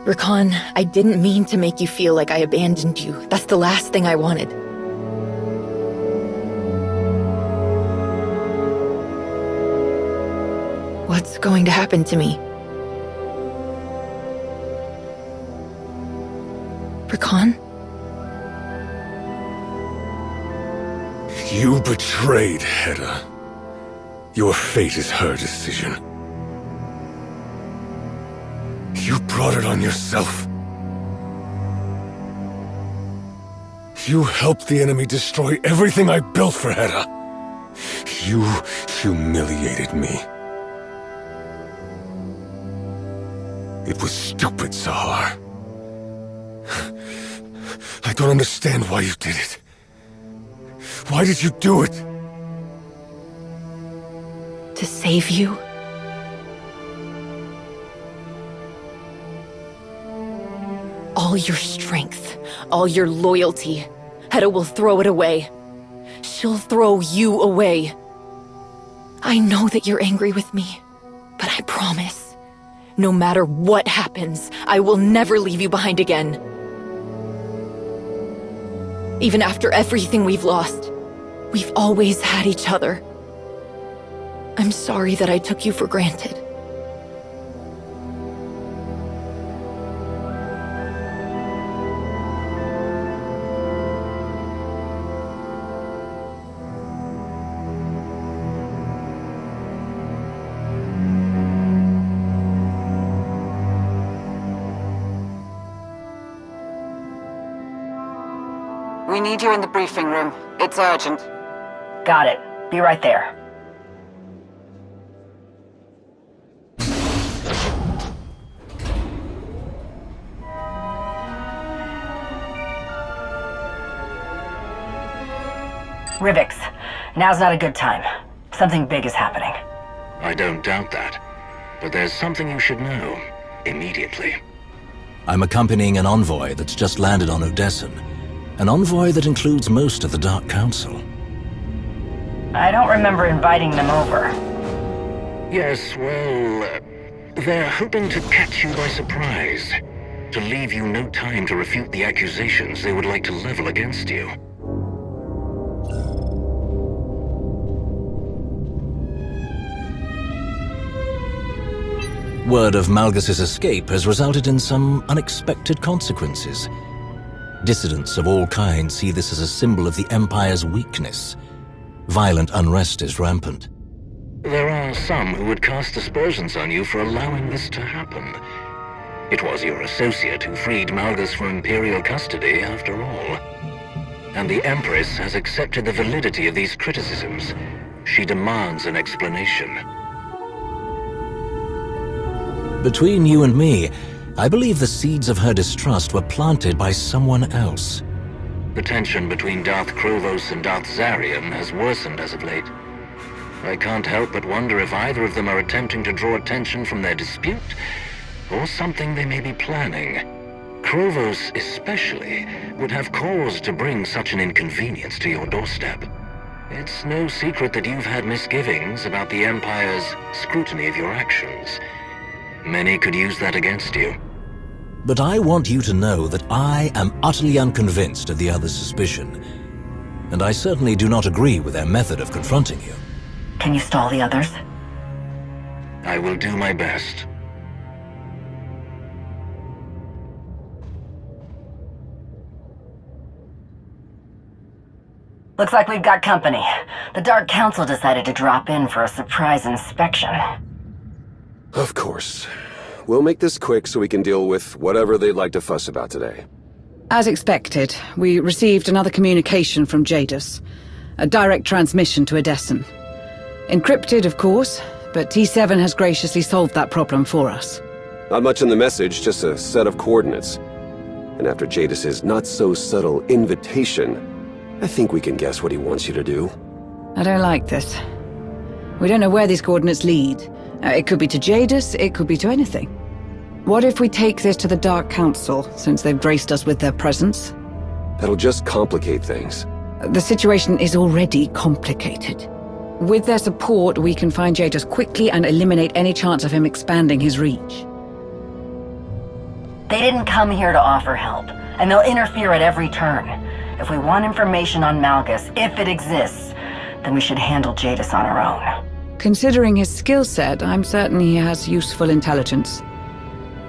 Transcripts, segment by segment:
Rik'an, I didn't mean to make you feel like I abandoned you. That's the last thing I wanted. What's going to happen to me? Rik'an? You betrayed Hedda. Your fate is her decision. You brought it on yourself. You helped the enemy destroy everything I built for Hedda. You humiliated me. It was stupid, Sahar. I don't understand why you did it. Why did you do it? To save you? All your strength, all your loyalty, Hedda will throw it away. She'll throw you away. I know that you're angry with me, but I promise, no matter what happens, I will never leave you behind again. Even after everything we've lost, we've always had each other. I'm sorry that I took you for granted. We need you in the briefing room. It's urgent. Got it. Be right there. Rivix, now's not a good time. Something big is happening. I don't doubt that. But there's something you should know. Immediately. I'm accompanying an envoy that's just landed on Odessen. An envoy that includes most of the Dark Council. I don't remember inviting them over. Yes, well, they're hoping to catch you by surprise. To leave you no time to refute the accusations they would like to level against you. Word of Malgus's escape has resulted in some unexpected consequences. Dissidents of all kinds see this as a symbol of the Empire's weakness. Violent unrest is rampant. There are some who would cast aspersions on you for allowing this to happen. It was your associate who freed Malgus from Imperial custody, after all. And the Empress has accepted the validity of these criticisms. She demands an explanation. Between you and me, I believe the seeds of her distrust were planted by someone else. The tension between Darth Krovos and Darth Zarian has worsened as of late. I can't help but wonder if either of them are attempting to draw attention from their dispute, or something they may be planning. Krovos, especially, would have cause to bring such an inconvenience to your doorstep. It's no secret that you've had misgivings about the Empire's scrutiny of your actions. Many could use that against you. But I want you to know that I am utterly unconvinced of the other's suspicion. And I certainly do not agree with their method of confronting you. Can you stall the others? I will do my best. Looks like we've got company. The Dark Council decided to drop in for a surprise inspection. Of course. We'll make this quick so we can deal with whatever they'd like to fuss about today. As expected, we received another communication from Jadus. A direct transmission to Odessen. Encrypted, of course, but T7 has graciously solved that problem for us. Not much in the message, just a set of coordinates. And after Jadus's not-so-subtle invitation, I think we can guess what he wants you to do. I don't like this. We don't know where these coordinates lead. It could be to Jadus, it could be to anything. What if we take this to the Dark Council, since they've graced us with their presence? That'll just complicate things. The situation is already complicated. With their support, we can find Jadus quickly and eliminate any chance of him expanding his reach. They didn't come here to offer help, and they'll interfere at every turn. If we want information on Malgus, if it exists, then we should handle Jadis on our own. Considering his skill set, I'm certain he has useful intelligence.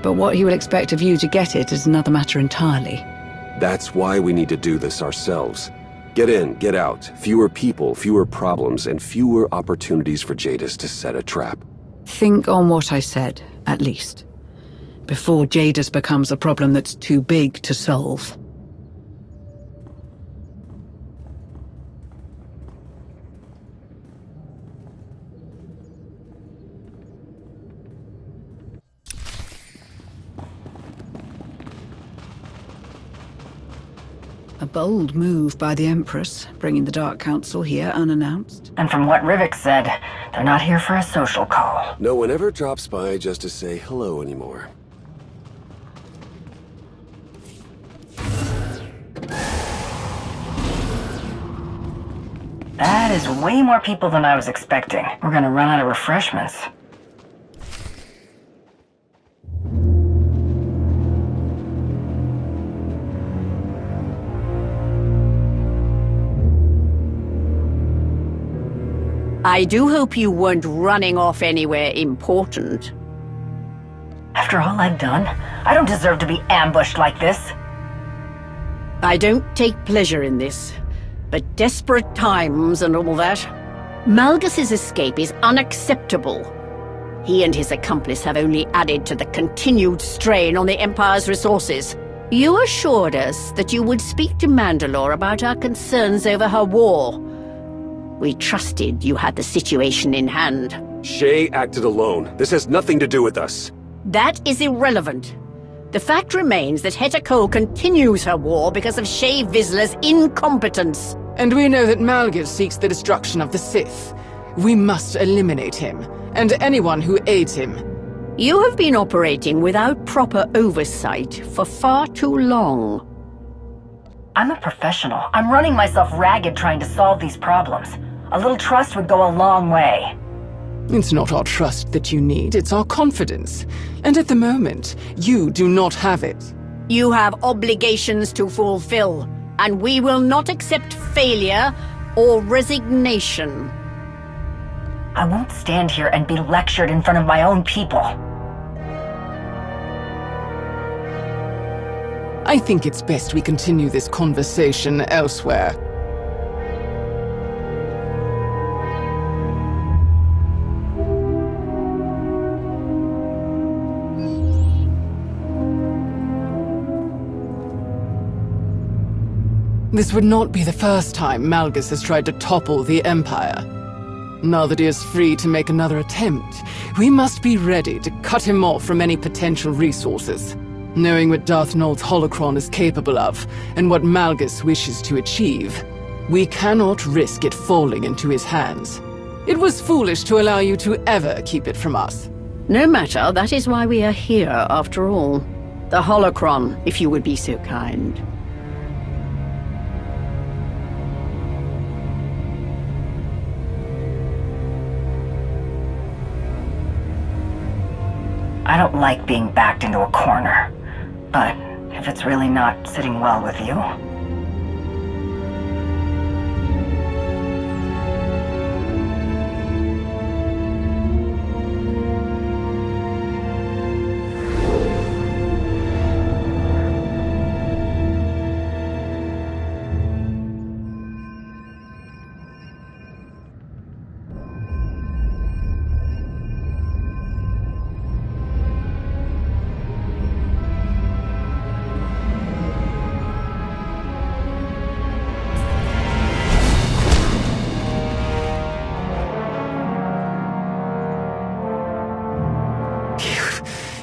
But what he will expect of you to get it is another matter entirely. That's why we need to do this ourselves. Get in, get out. Fewer people, fewer problems, and fewer opportunities for Jadis to set a trap. Think on what I said, at least. Before Jadis becomes a problem that's too big to solve. A bold move by the Empress, bringing the Dark Council here unannounced. And from what Rivik said, they're not here for a social call. No one ever drops by just to say hello anymore. That is way more people than I was expecting. We're gonna run out of refreshments. I do hope you weren't running off anywhere important. After all I've done, I don't deserve to be ambushed like this. I don't take pleasure in this, but desperate times and all that. Malgus's escape is unacceptable. He and his accomplice have only added to the continued strain on the Empire's resources. You assured us that you would speak to Mandalore about our concerns over her war. We trusted you had the situation in hand. Shay acted alone. This has nothing to do with us. That is irrelevant. The fact remains that Heta Kol continues her war because of Shay Vizsla's incompetence. And we know that Malgus seeks the destruction of the Sith. We must eliminate him, and anyone who aids him. You have been operating without proper oversight for far too long. I'm a professional. I'm running myself ragged trying to solve these problems. A little trust would go a long way. It's not our trust that you need, it's our confidence. And at the moment, you do not have it. You have obligations to fulfill, and we will not accept failure or resignation. I won't stand here and be lectured in front of my own people. I think it's best we continue this conversation elsewhere. This would not be the first time Malgus has tried to topple the Empire. Now that he is free to make another attempt, we must be ready to cut him off from any potential resources. Knowing what Darth Nul's holocron is capable of, and what Malgus wishes to achieve, we cannot risk it falling into his hands. It was foolish to allow you to ever keep it from us. No matter, that is why we are here, after all. The holocron, if you would be so kind. I don't like being backed into a corner. But if it's really not sitting well with you...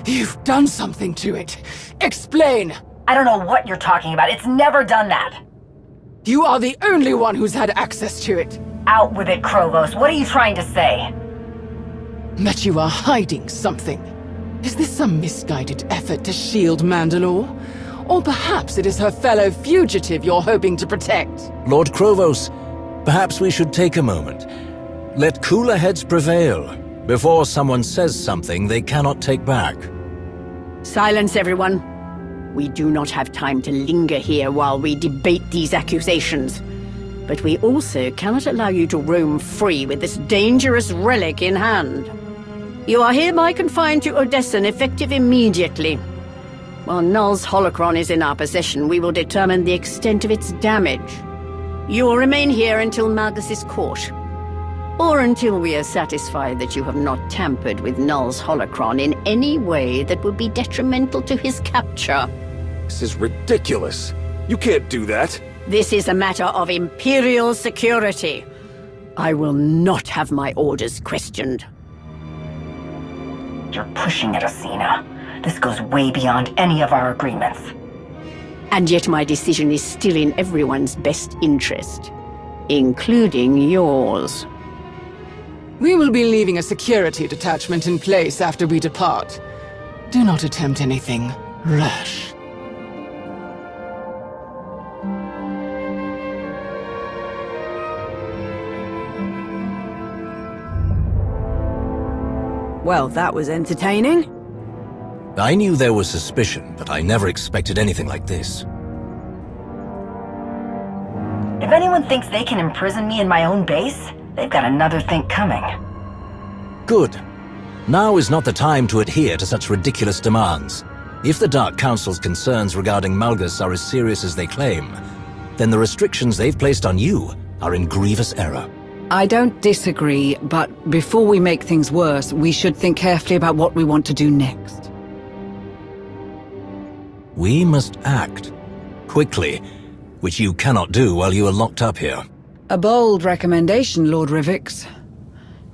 You've done something to it. Explain! I don't know what you're talking about. It's never done that. You are the only one who's had access to it. Out with it, Krovos. What are you trying to say? That you are hiding something. Is this some misguided effort to shield Mandalore? Or perhaps it is her fellow fugitive you're hoping to protect? Lord Krovos, perhaps we should take a moment. Let cooler heads prevail, before someone says something they cannot take back. Silence, everyone. We do not have time to linger here while we debate these accusations. But we also cannot allow you to roam free with this dangerous relic in hand. You are hereby confined to Odessen, effective immediately. While Null's holocron is in our possession, we will determine the extent of its damage. You will remain here until Malgus is caught. Or until we are satisfied that you have not tampered with Null's holocron in any way that would be detrimental to his capture. This is ridiculous. You can't do that. This is a matter of Imperial security. I will not have my orders questioned. You're pushing it, Asina. This goes way beyond any of our agreements. And yet my decision is still in everyone's best interest, including yours. We will be leaving a security detachment in place after we depart. Do not attempt anything rash. Well, that was entertaining. I knew there was suspicion, but I never expected anything like this. If anyone thinks they can imprison me in my own base, they've got another think coming. Good. Now is not the time to adhere to such ridiculous demands. If the Dark Council's concerns regarding Malgus are as serious as they claim, then the restrictions they've placed on you are in grievous error. I don't disagree, but before we make things worse, we should think carefully about what we want to do next. We must act. Quickly. Which you cannot do while you are locked up here. A bold recommendation, Lord Rivix.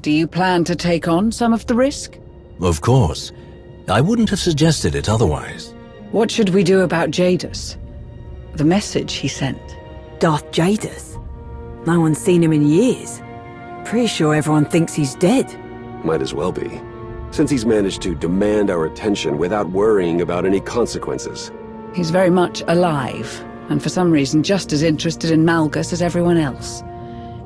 Do you plan to take on some of the risk? Of course. I wouldn't have suggested it otherwise. What should we do about Jadus? The message he sent. Darth Jadus? No one's seen him in years. Pretty sure everyone thinks he's dead. Might as well be, since he's managed to demand our attention without worrying about any consequences. He's very much alive, and for some reason just as interested in Malgus as everyone else.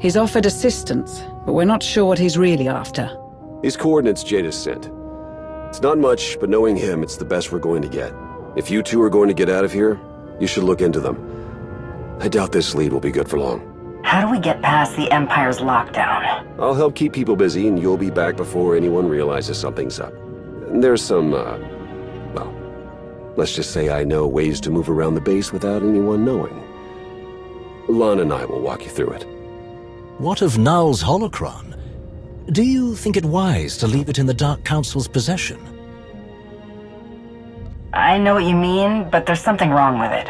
He's offered assistance, but we're not sure what he's really after. These coordinates Jadis sent. It's not much, but knowing him, it's the best we're going to get. If you two are going to get out of here, you should look into them. I doubt this lead will be good for long. How do we get past the Empire's lockdown? I'll help keep people busy, and you'll be back before anyone realizes something's up. There's some, well, let's just say I know ways to move around the base without anyone knowing. Lana and I will walk you through it. What of Null's holocron? Do you think it wise to leave it in the Dark Council's possession? I know what you mean, but there's something wrong with it.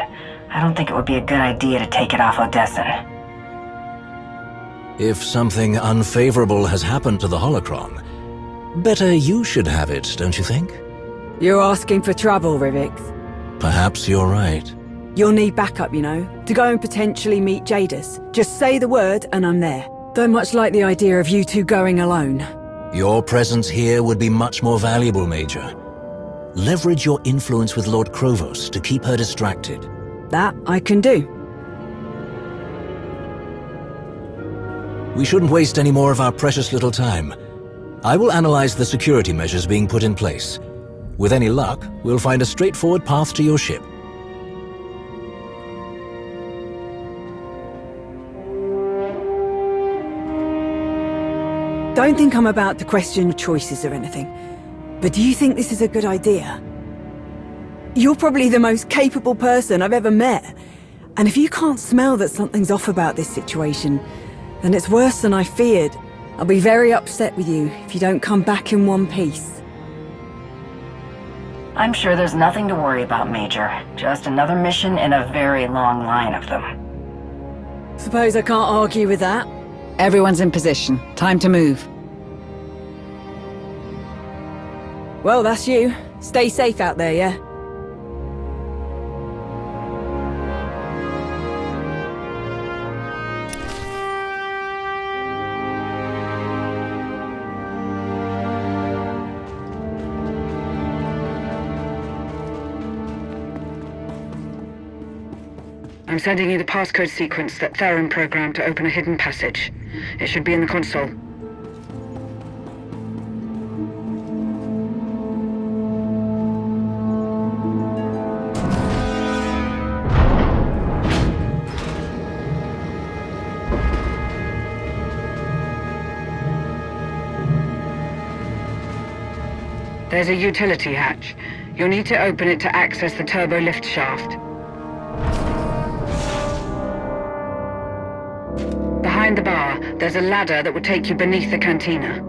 I don't think it would be a good idea to take it off Odessen. If something unfavorable has happened to the holocron, better you should have it, don't you think? You're asking for trouble, Rivix. Perhaps you're right. You'll need backup, you know, to go and potentially meet Jadis. Just say the word and I'm there. Don't much like the idea of you two going alone. Your presence here would be much more valuable, Major. Leverage your influence with Lord Krovos to keep her distracted. That I can do. We shouldn't waste any more of our precious little time. I will analyze the security measures being put in place. With any luck, we'll find a straightforward path to your ship. Don't think I'm about to question your choices or anything, but do you think this is a good idea? You're probably the most capable person I've ever met, and if you can't smell that something's off about this situation, then it's worse than I feared. I'll be very upset with you if you don't come back in one piece. I'm sure there's nothing to worry about, Major. Just another mission in a very long line of them. Suppose I can't argue with that. Everyone's in position. Time to move. Well, that's you. Stay safe out there, yeah? I'm sending you the passcode sequence that Theron programmed to open a hidden passage. It should be in the console. There's a utility hatch. You'll need to open it to access the turbo lift shaft. Behind the bar, there's a ladder that will take you beneath the cantina.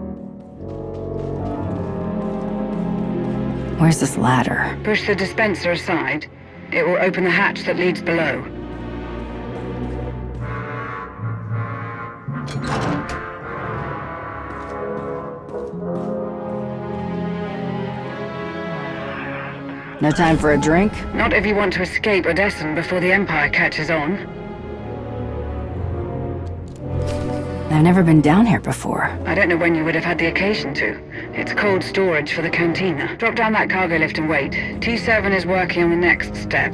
Where's this ladder? Push the dispenser aside. It will open the hatch that leads below. No time for a drink? Not if you want to escape Odessan before the Empire catches on. I've never been down here before. I don't know when you would have had the occasion to. It's cold storage for the cantina. Drop down that cargo lift and wait. T7 is working on the next step.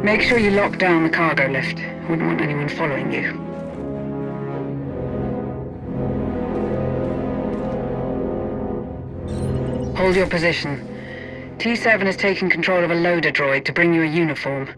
Make sure you lock down the cargo lift. Wouldn't want anyone following you. Hold your position. T7 has taken control of a loader droid to bring you a uniform.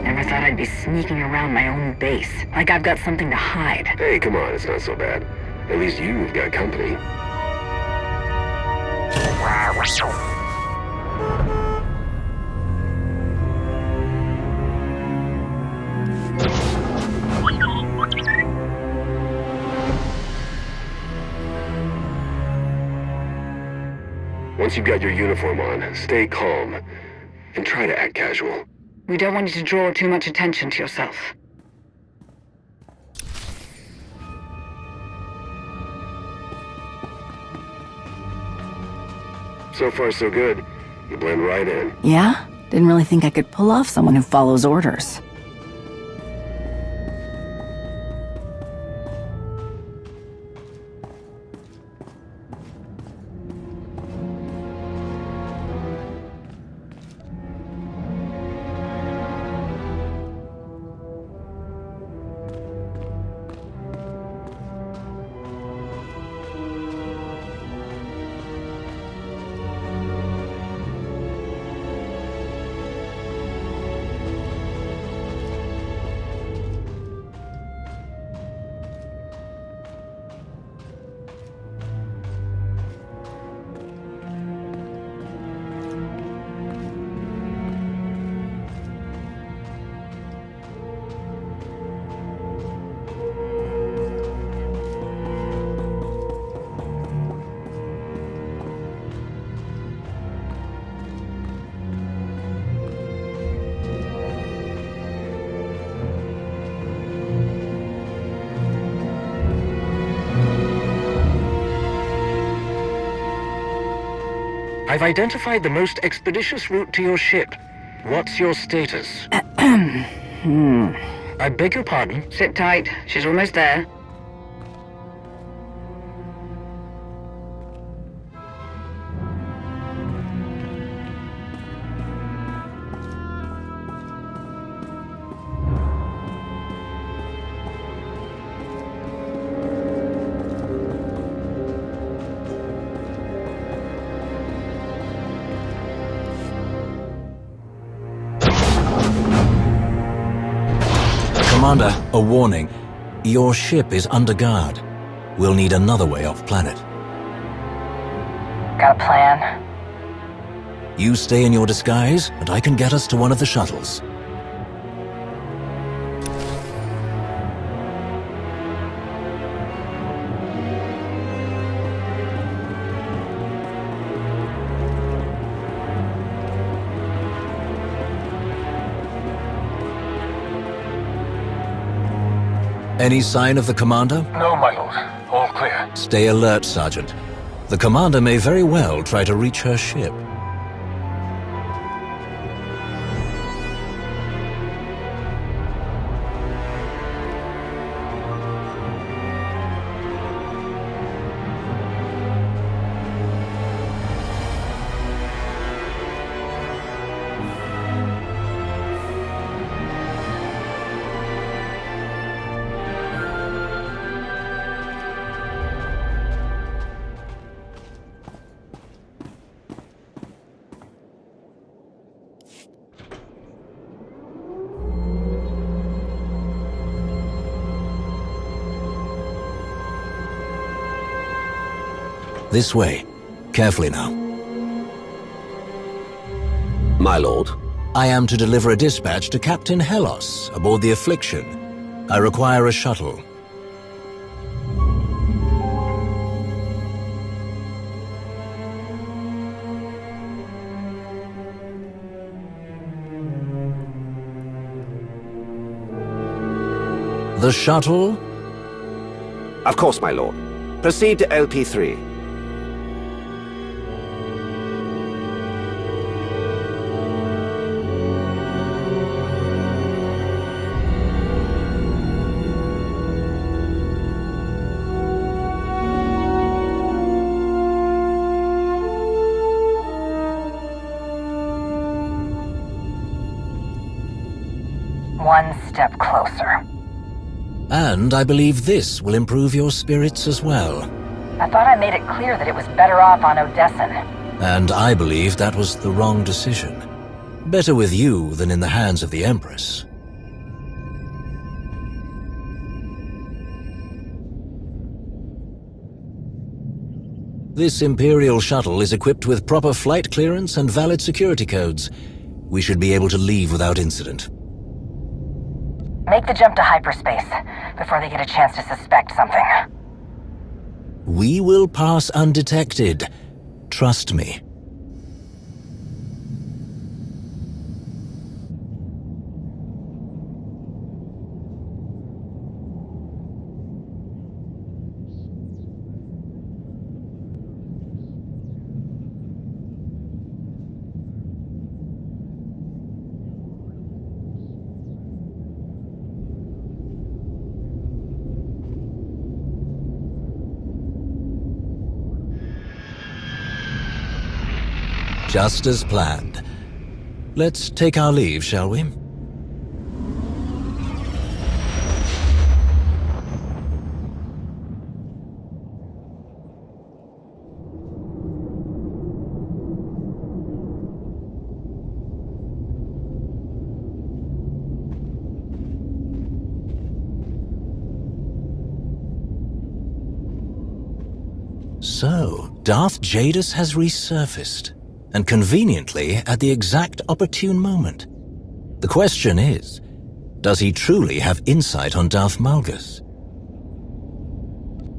Never thought I'd be sneaking around my own base. Like I've got something to hide. Hey, come on, it's not so bad. At least you've got company. Once you've got your uniform on, stay calm and try to act casual. We don't want you to draw too much attention to yourself. So far, so good. You blend right in. Yeah? Didn't really think I could pull off someone who follows orders. I've identified the most expeditious route to your ship. What's your status? I beg your pardon? Sit tight. She's almost there. Commander, a warning. Your ship is under guard. We'll need another way off planet. Got a plan? You stay in your disguise, and I can get us to one of the shuttles. Any sign of the commander? No, my lord. All clear. Stay alert, Sergeant. The commander may very well try to reach her ship. This way. Carefully now. My lord? I am to deliver a dispatch to Captain Helos aboard the Affliction. I require a shuttle. The shuttle? Of course, my lord. Proceed to LP3. One step closer. And I believe this will improve your spirits as well. I thought I made it clear that it was better off on Odessin. And I believe that was the wrong decision. Better with you than in the hands of the Empress. This Imperial shuttle is equipped with proper flight clearance and valid security codes. We should be able to leave without incident. Make the jump to hyperspace before they get a chance to suspect something. We will pass undetected. Trust me. Just as planned. Let's take our leave, shall we? So, Darth Jadus has resurfaced. And conveniently at the exact opportune moment. The question is, does he truly have insight on Darth Malgus?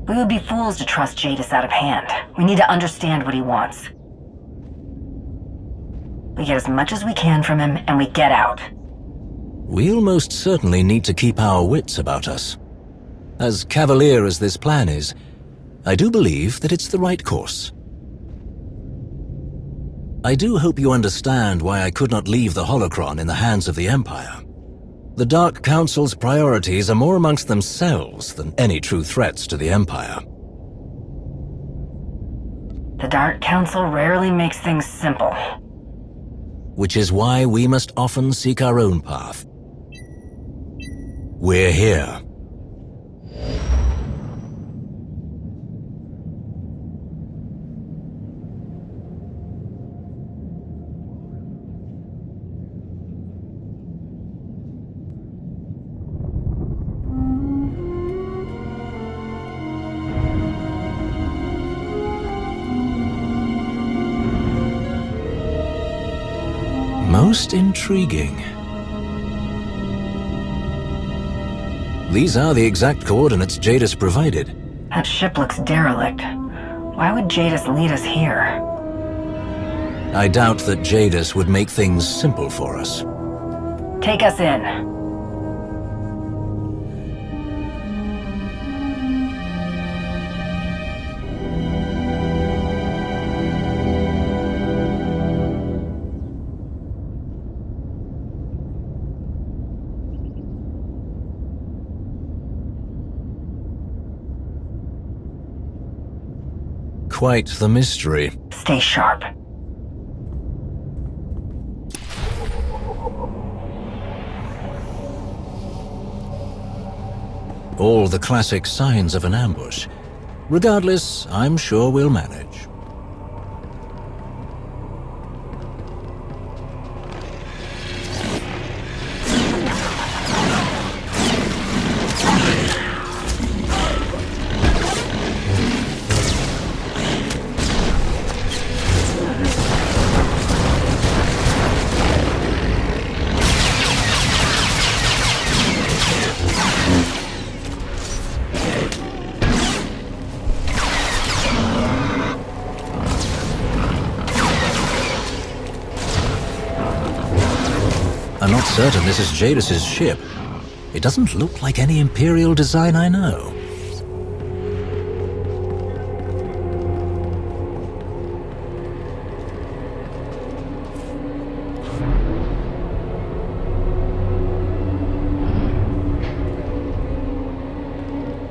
We would be fools to trust Jadus out of hand. We need to understand what he wants. We get as much as we can from him, and we get out. We'll most certainly need to keep our wits about us. As cavalier as this plan is, I do believe that it's the right course. I do hope you understand why I could not leave the holocron in the hands of the Empire. The Dark Council's priorities are more amongst themselves than any true threats to the Empire. The Dark Council rarely makes things simple. Which is why we must often seek our own path. We're here. Most intriguing. These are the exact coordinates Jadus provided. That ship looks derelict. Why would Jadus lead us here? I doubt that Jadus would make things simple for us. Take us in. quite the mystery. Stay sharp. All the classic signs of an ambush. Regardless, I'm sure we'll manage. I'm not certain this is Jadis's ship. It doesn't look like any Imperial design I know.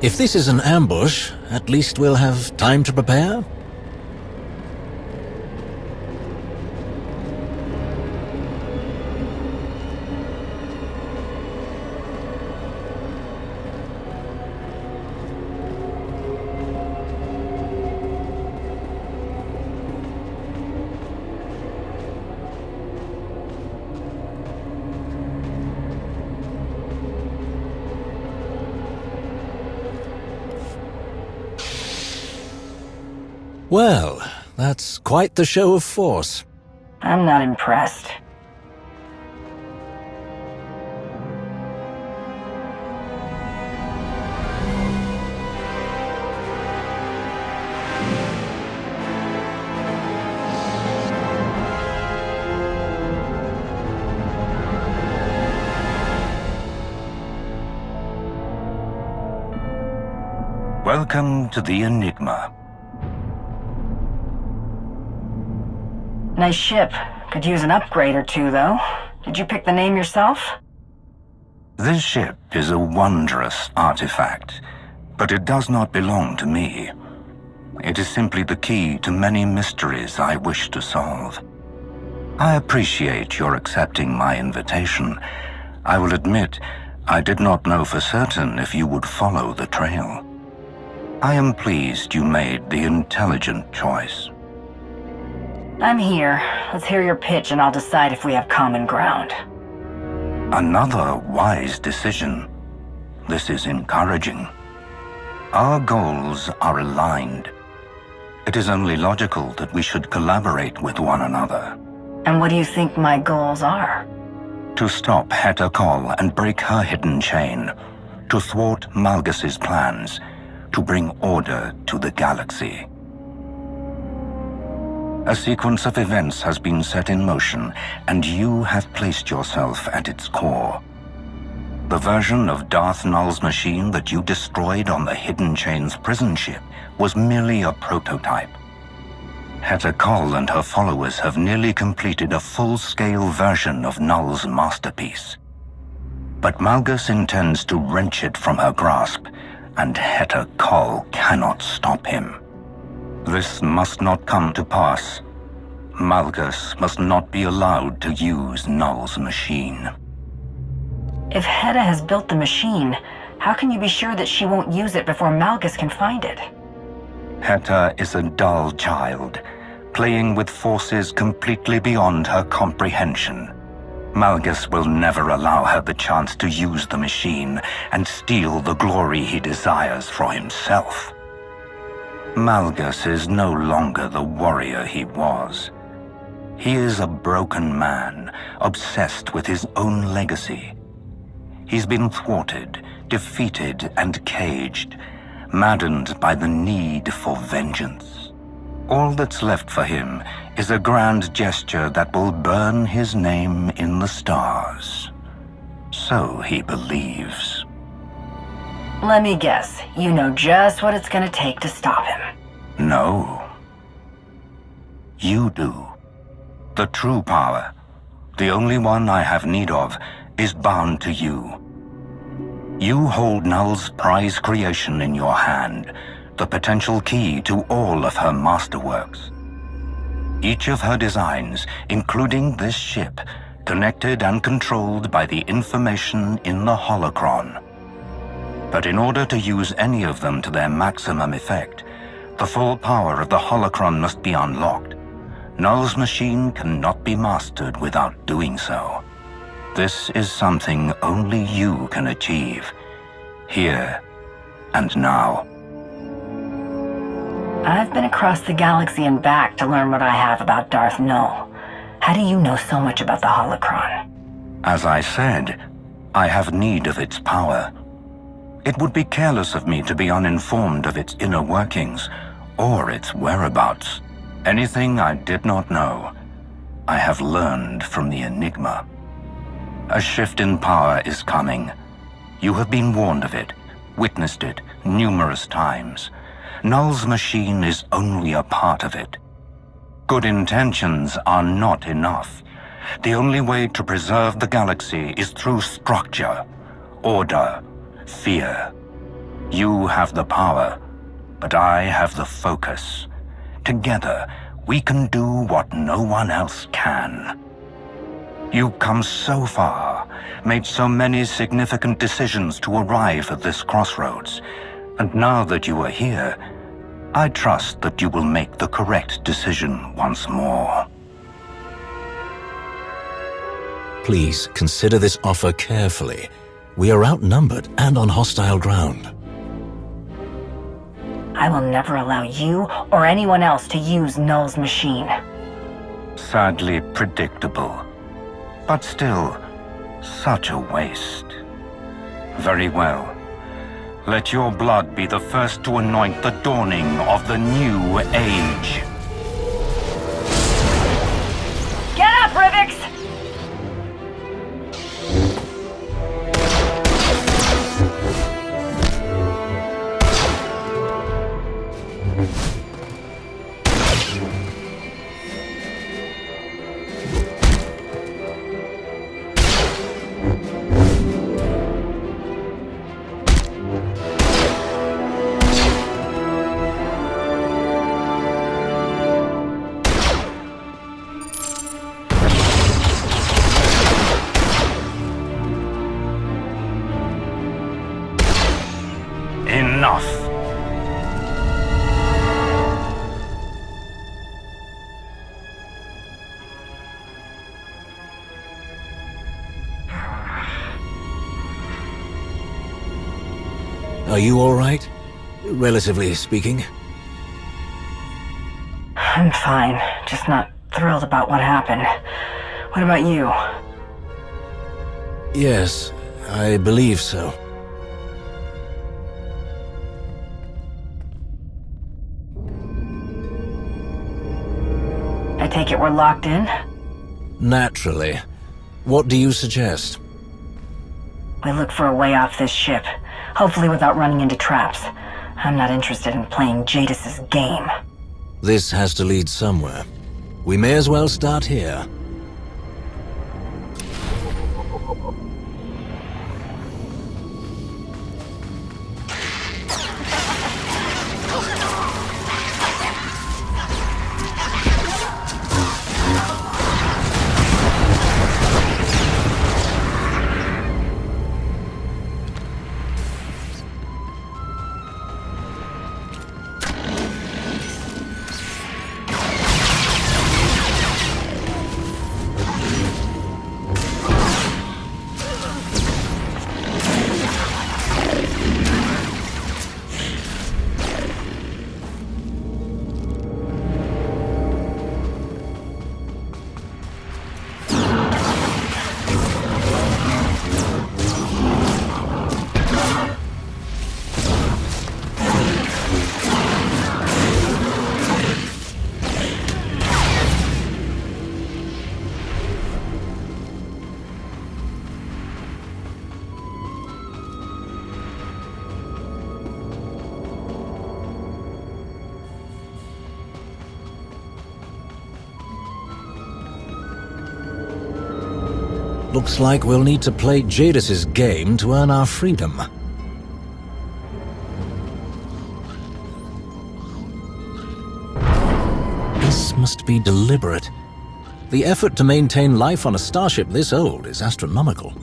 If this is an ambush, at least we'll have time to prepare. Well, that's quite the show of force. I'm not impressed. Welcome to the Enigma. Nice ship. Could use an upgrade or two, though. Did you pick the name yourself? This ship is a wondrous artifact, but it does not belong to me. It is simply the key to many mysteries I wish to solve. I appreciate your accepting my invitation. I will admit, I did not know for certain if you would follow the trail. I am pleased you made the intelligent choice. I'm here. Let's hear your pitch and I'll decide if we have common ground. Another wise decision. This is encouraging. Our goals are aligned. It is only logical that we should collaborate with one another. And what do you think my goals are? To stop Heta Kol and break her hidden chain. To thwart Malgus's plans. To bring order to the galaxy. A sequence of events has been set in motion, and you have placed yourself at its core. The version of Darth Null's machine that you destroyed on the Hidden Chain's prison ship was merely a prototype. Heta Kol and her followers have nearly completed a full-scale version of Null's masterpiece. But Malgus intends to wrench it from her grasp, and Heta Kol cannot stop him. This must not come to pass. Malgus must not be allowed to use Null's machine. If Heta has built the machine, how can you be sure that she won't use it before Malgus can find it? Heta is a dull child, playing with forces completely beyond her comprehension. Malgus will never allow her the chance to use the machine and steal the glory he desires for himself. Malgus is no longer the warrior he was. He is a broken man, obsessed with his own legacy. He's been thwarted, defeated, and caged, maddened by the need for vengeance. All that's left for him is a grand gesture that will burn his name in the stars. So he believes. Let me guess, you know just what it's gonna take to stop him. No. You do. The true power, the only one I have need of, is bound to you. You hold Null's prize creation in your hand, the potential key to all of her masterworks. Each of her designs, including this ship, connected and controlled by the information in the holocron. But in order to use any of them to their maximum effect, the full power of the holocron must be unlocked. Null's machine cannot be mastered without doing so. This is something only you can achieve, here and now. I've been across the galaxy and back to learn what I have about Darth Null. How do you know so much about the holocron? As I said, I have need of its power. It would be careless of me to be uninformed of its inner workings, or its whereabouts. Anything I did not know, I have learned from the Enigma. A shift in power is coming. You have been warned of it, witnessed it numerous times. Null's machine is only a part of it. Good intentions are not enough. The only way to preserve the galaxy is through structure, order, fear. You have the power, but I have the focus. Together, we can do what no one else can. You've come so far, made so many significant decisions to arrive at this crossroads, and now that you are here, I trust that you will make the correct decision once more. Please consider this offer carefully. We are outnumbered and on hostile ground. I will never allow you or anyone else to use Null's machine. Sadly predictable. But still, such a waste. Very well. Let your blood be the first to anoint the dawning of the new age. Get up, Rivix! Enough! Are you all right? Relatively speaking. I'm fine, just not thrilled about what happened. What about you? Yes, I believe so. I take it we're locked in? Naturally. What do you suggest? We look for a way off this ship, hopefully without running into traps. I'm not interested in playing Jadis's game. This has to lead somewhere. We may as well start here. Looks like we'll need to play Jadis's game to earn our freedom. must be deliberate. The effort to maintain life on a starship this old is astronomical.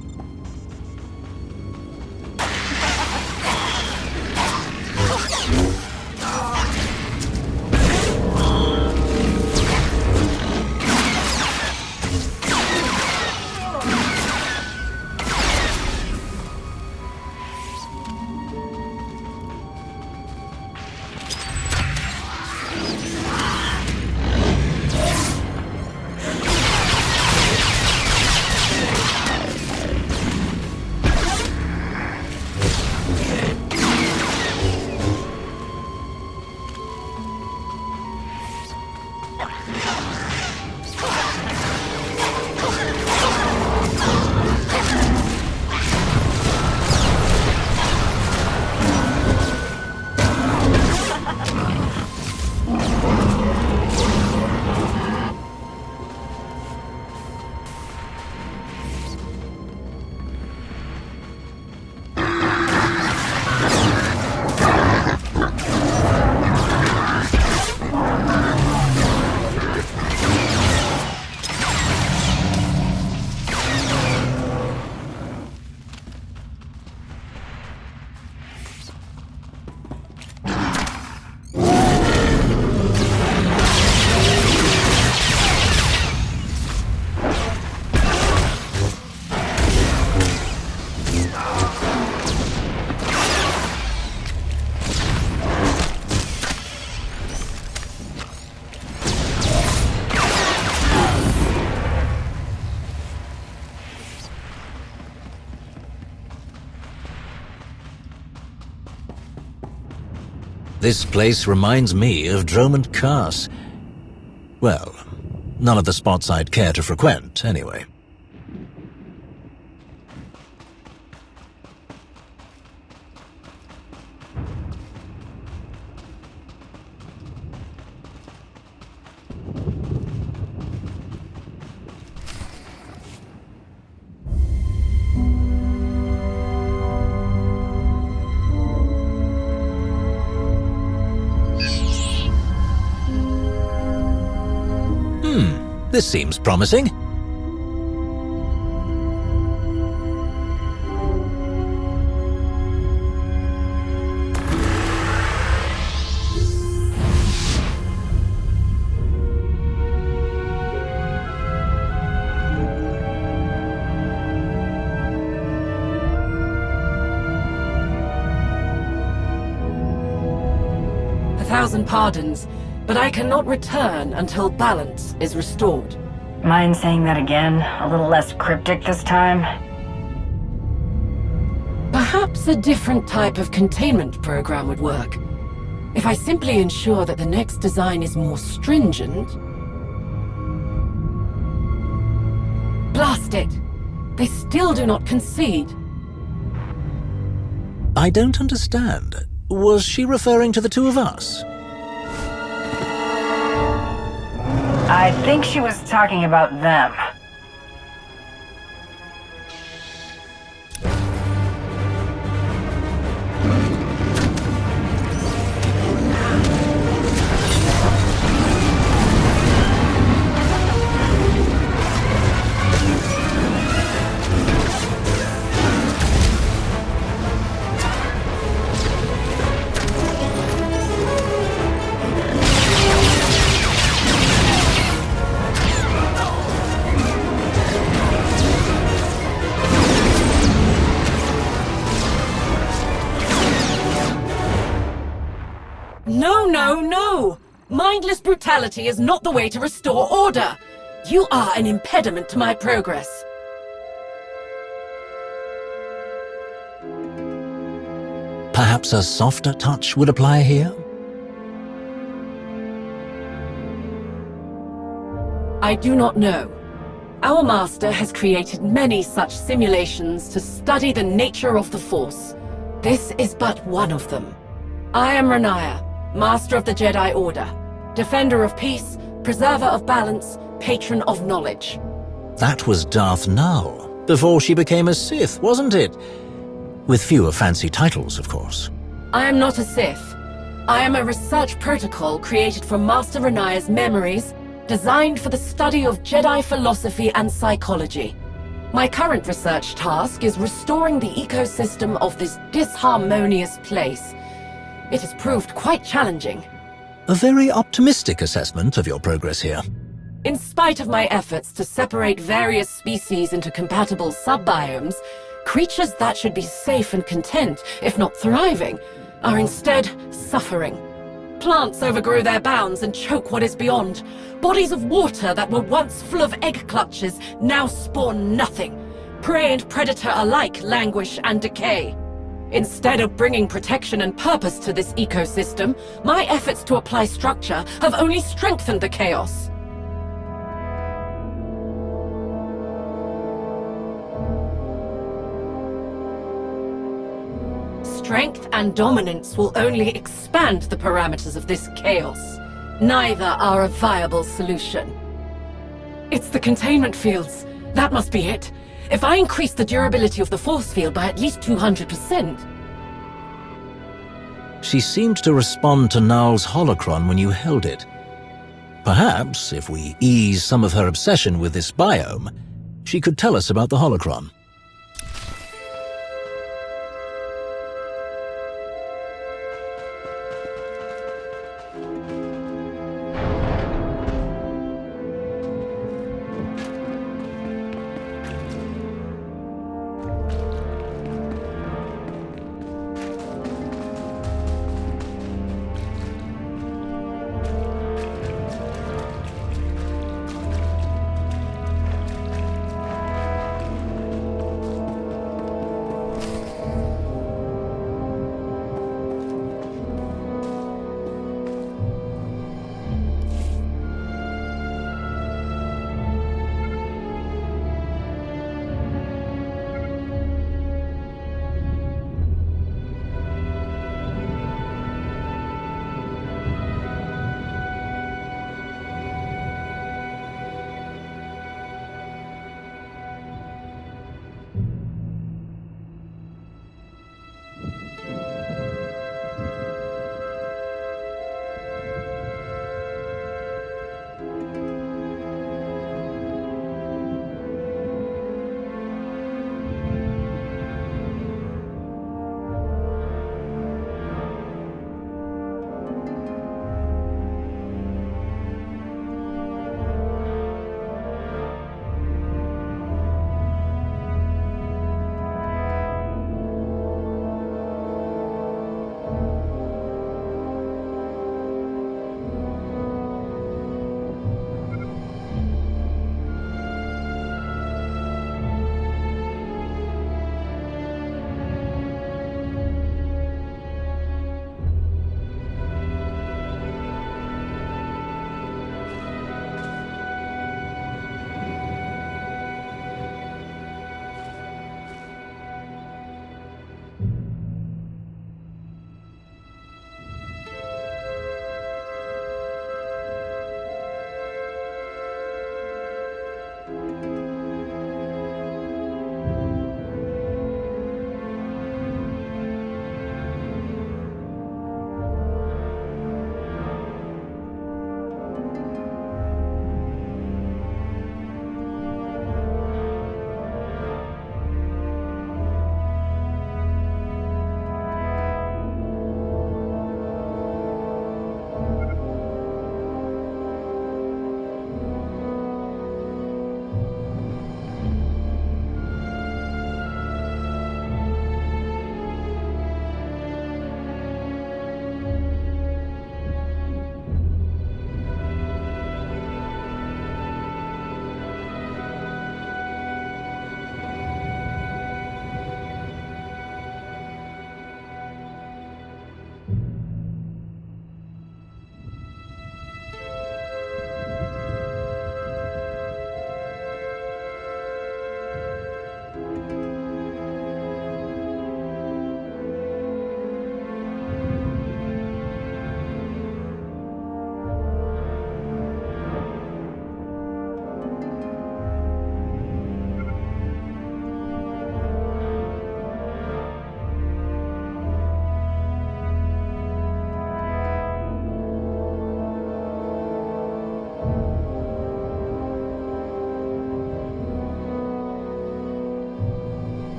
This place reminds me of Dromund Kaas. Well, none of the spots I'd care to frequent, anyway. This seems promising. A thousand pardons, but I cannot return until balance is restored. Mind saying that again? A little less cryptic this time? Perhaps a different type of containment program would work. If I simply ensure that the next design is more stringent... Blast it! They still do not concede. I don't understand. Was she referring to the two of us? I think she was talking about them. No! Mindless brutality is not the way to restore order! You are an impediment to my progress. Perhaps a softer touch would apply here? I do not know. Our master has created many such simulations to study the nature of the Force. This is but one of them. I am Renaya, Master of the Jedi Order, Defender of Peace, Preserver of Balance, Patron of Knowledge. That was Darth Nal, before she became a Sith, wasn't it? With fewer fancy titles, of course. I am not a Sith. I am a research protocol created from Master Renaya's memories, designed for the study of Jedi philosophy and psychology. My current research task is restoring the ecosystem of this disharmonious place. It has proved quite challenging. A very optimistic assessment of your progress here. In spite of my efforts to separate various species into compatible subbiomes, creatures that should be safe and content, if not thriving, are instead suffering. Plants overgrow their bounds and choke what is beyond. Bodies of water that were once full of egg clutches now spawn nothing. Prey and predator alike languish and decay. Instead of bringing protection and purpose to this ecosystem, my efforts to apply structure have only strengthened the chaos. Strength and dominance will only expand the parameters of this chaos. Neither are a viable solution. It's the containment fields. That must be it. If I increase the durability of the force field by at least 200%. She seemed to respond to Naal's holocron when you held it. Perhaps, if we ease some of her obsession with this biome, she could tell us about the holocron.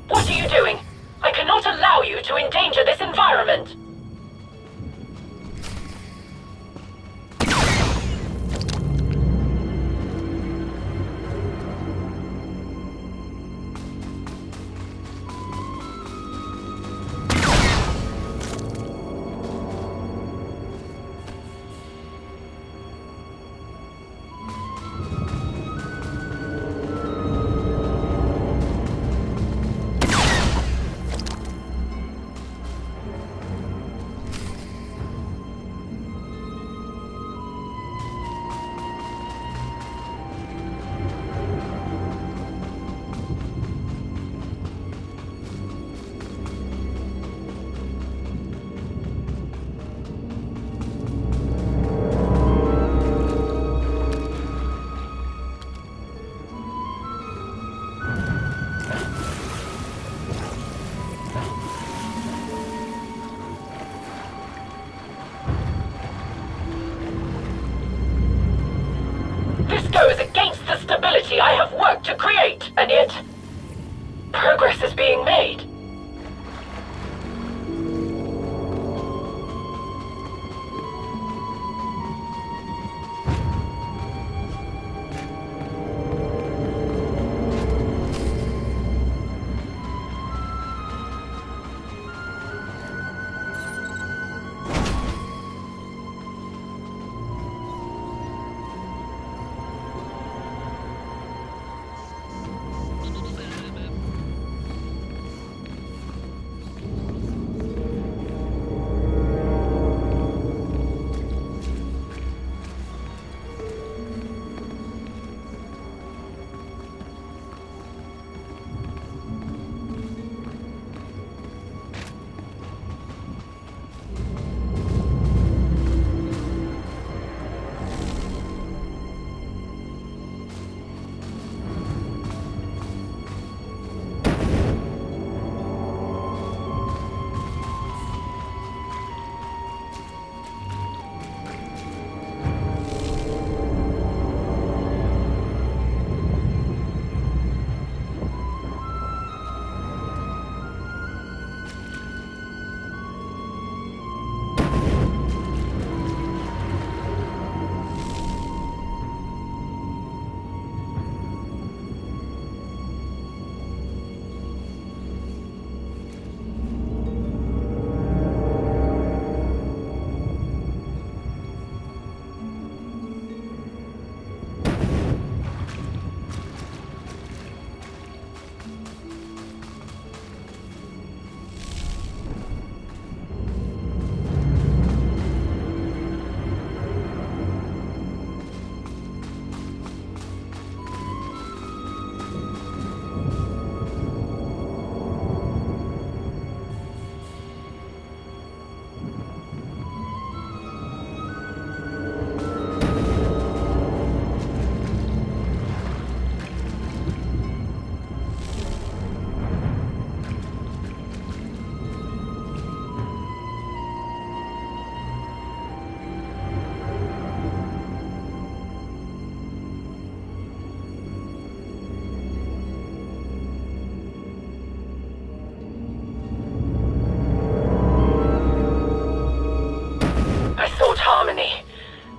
What are you doing? I cannot allow you to endanger this environment! This goes against the stability I have worked to create, and yet progress is being made.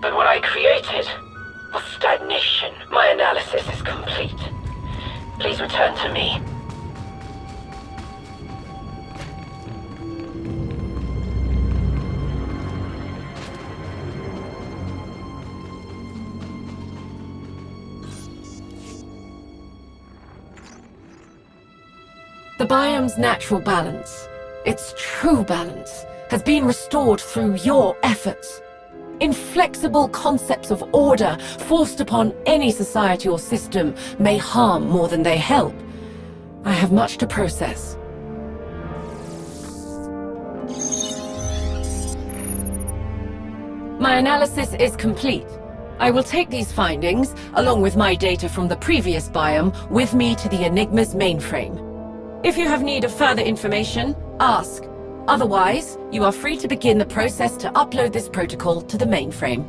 But what I created was stagnation. My analysis is complete. Please return to me. The biome's natural balance, its true balance, has been restored through your efforts. Inflexible concepts of order forced upon any society or system may harm more than they help. I have much to process. My analysis is complete. I will take these findings, along with my data from the previous biome, with me to the Enigma's mainframe. If you have need of further information, ask. Otherwise, you are free to begin the process to upload this protocol to the mainframe.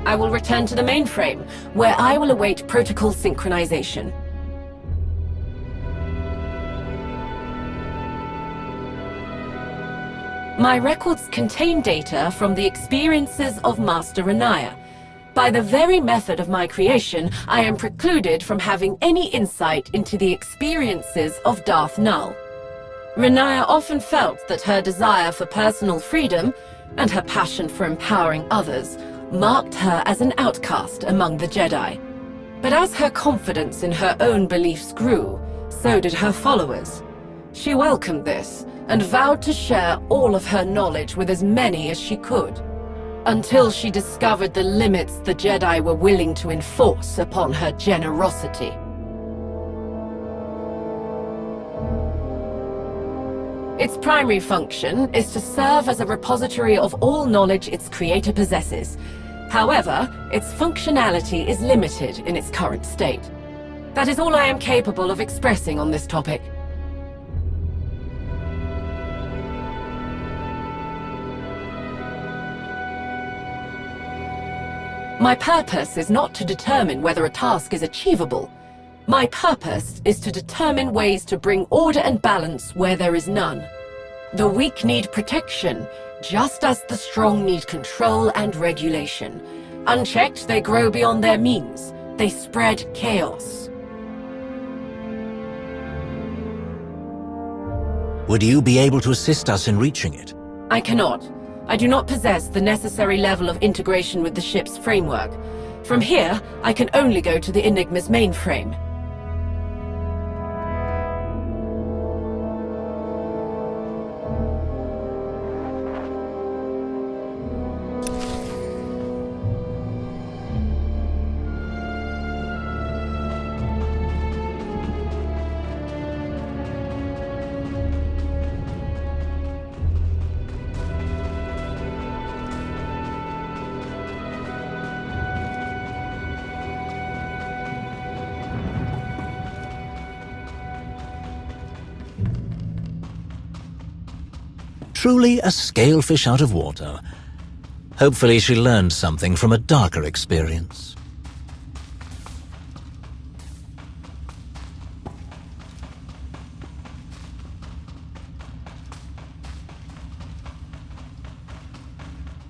I will return to the mainframe, where I will await protocol synchronization. My records contain data from the experiences of Master Rik'an. By the very method of my creation, I am precluded from having any insight into the experiences of Darth Null. Rik'an often felt that her desire for personal freedom and her passion for empowering others marked her as an outcast among the Jedi. But as her confidence in her own beliefs grew, so did her followers. She welcomed this and vowed to share all of her knowledge with as many as she could, until she discovered the limits the Jedi were willing to enforce upon her generosity. Its primary function is to serve as a repository of all knowledge its creator possesses. However, its functionality is limited in its current state. That is all I am capable of expressing on this topic. My purpose is not to determine whether a task is achievable. My purpose is to determine ways to bring order and balance where there is none. The weak need protection, just as the strong need control and regulation. Unchecked, they grow beyond their means. They spread chaos. Would you be able to assist us in reaching it? I cannot. I do not possess the necessary level of integration with the ship's framework. From here, I can only go to the Enigma's mainframe. Truly a scalefish out of water. Hopefully she learned something from a darker experience.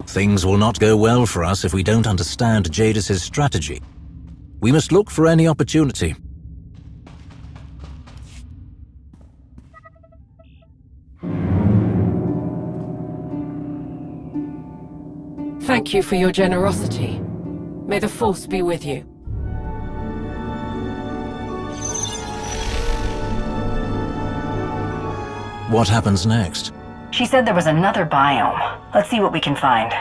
Things will not go well for us if we don't understand Jadis's strategy. We must look for any opportunity. Thank you for your generosity. May the Force be with you. What happens next? She said there was another biome. Let's see what we can find.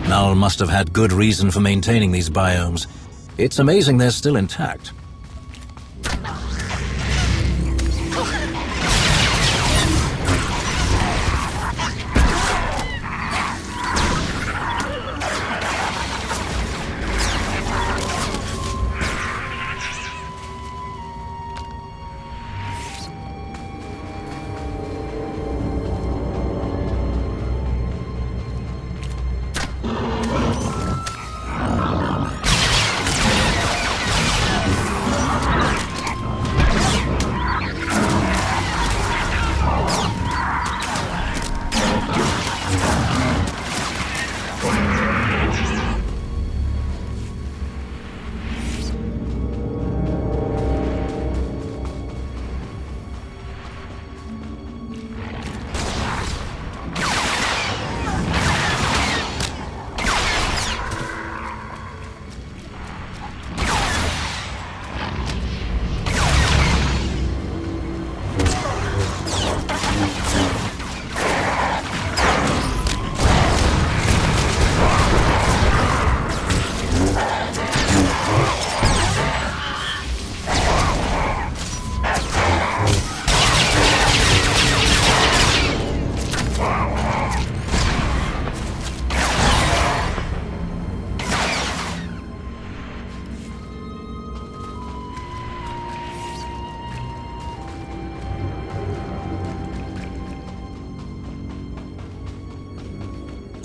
Null must have had good reason for maintaining these biomes. It's amazing they're still intact.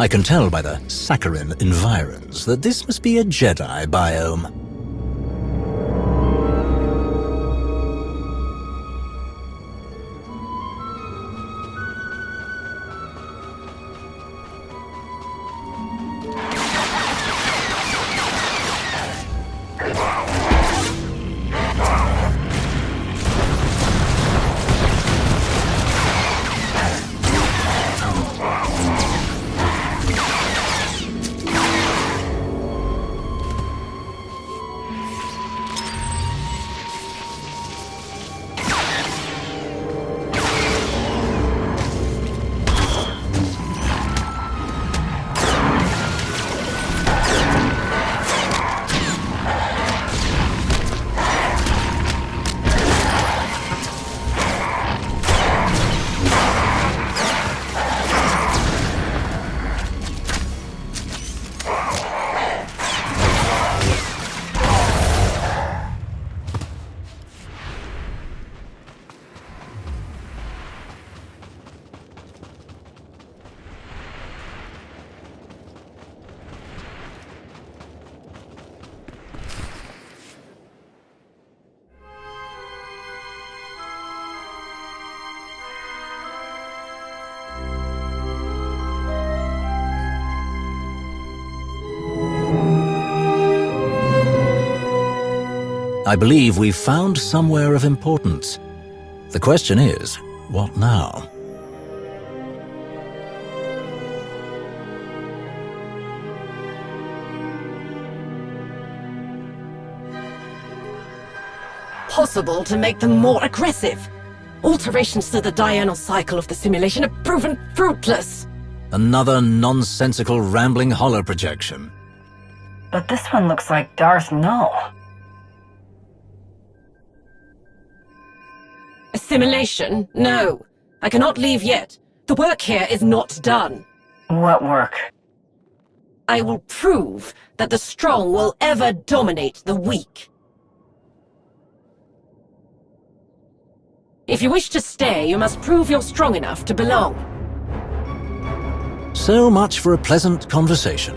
I can tell by the saccharine environs that this must be a Jedi biome. I believe we've found somewhere of importance. The question is, what now? Possible to make them more aggressive. Alterations to the diurnal cycle of the simulation have proven fruitless. Another nonsensical rambling holoprojection. But this one looks like Darth Null. Assimilation? No. I cannot leave yet. The work here is not done. What work? I will prove that the strong will ever dominate the weak. If you wish to stay, you must prove you're strong enough to belong. So much for a pleasant conversation.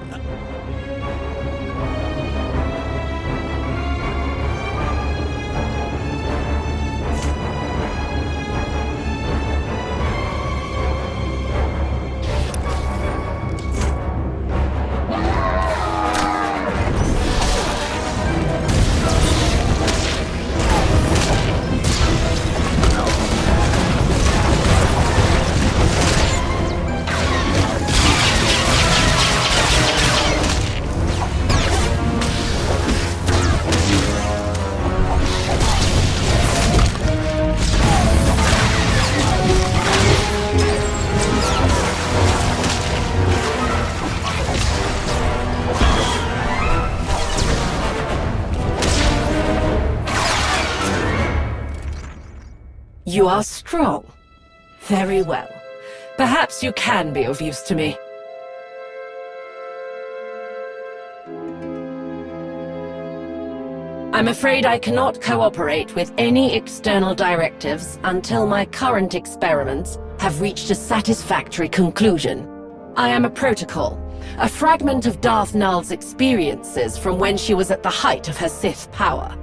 You are strong. Very well. Perhaps you can be of use to me. I'm afraid I cannot cooperate with any external directives until my current experiments have reached a satisfactory conclusion. I am a protocol, a fragment of Darth Null's experiences from when she was at the height of her Sith power.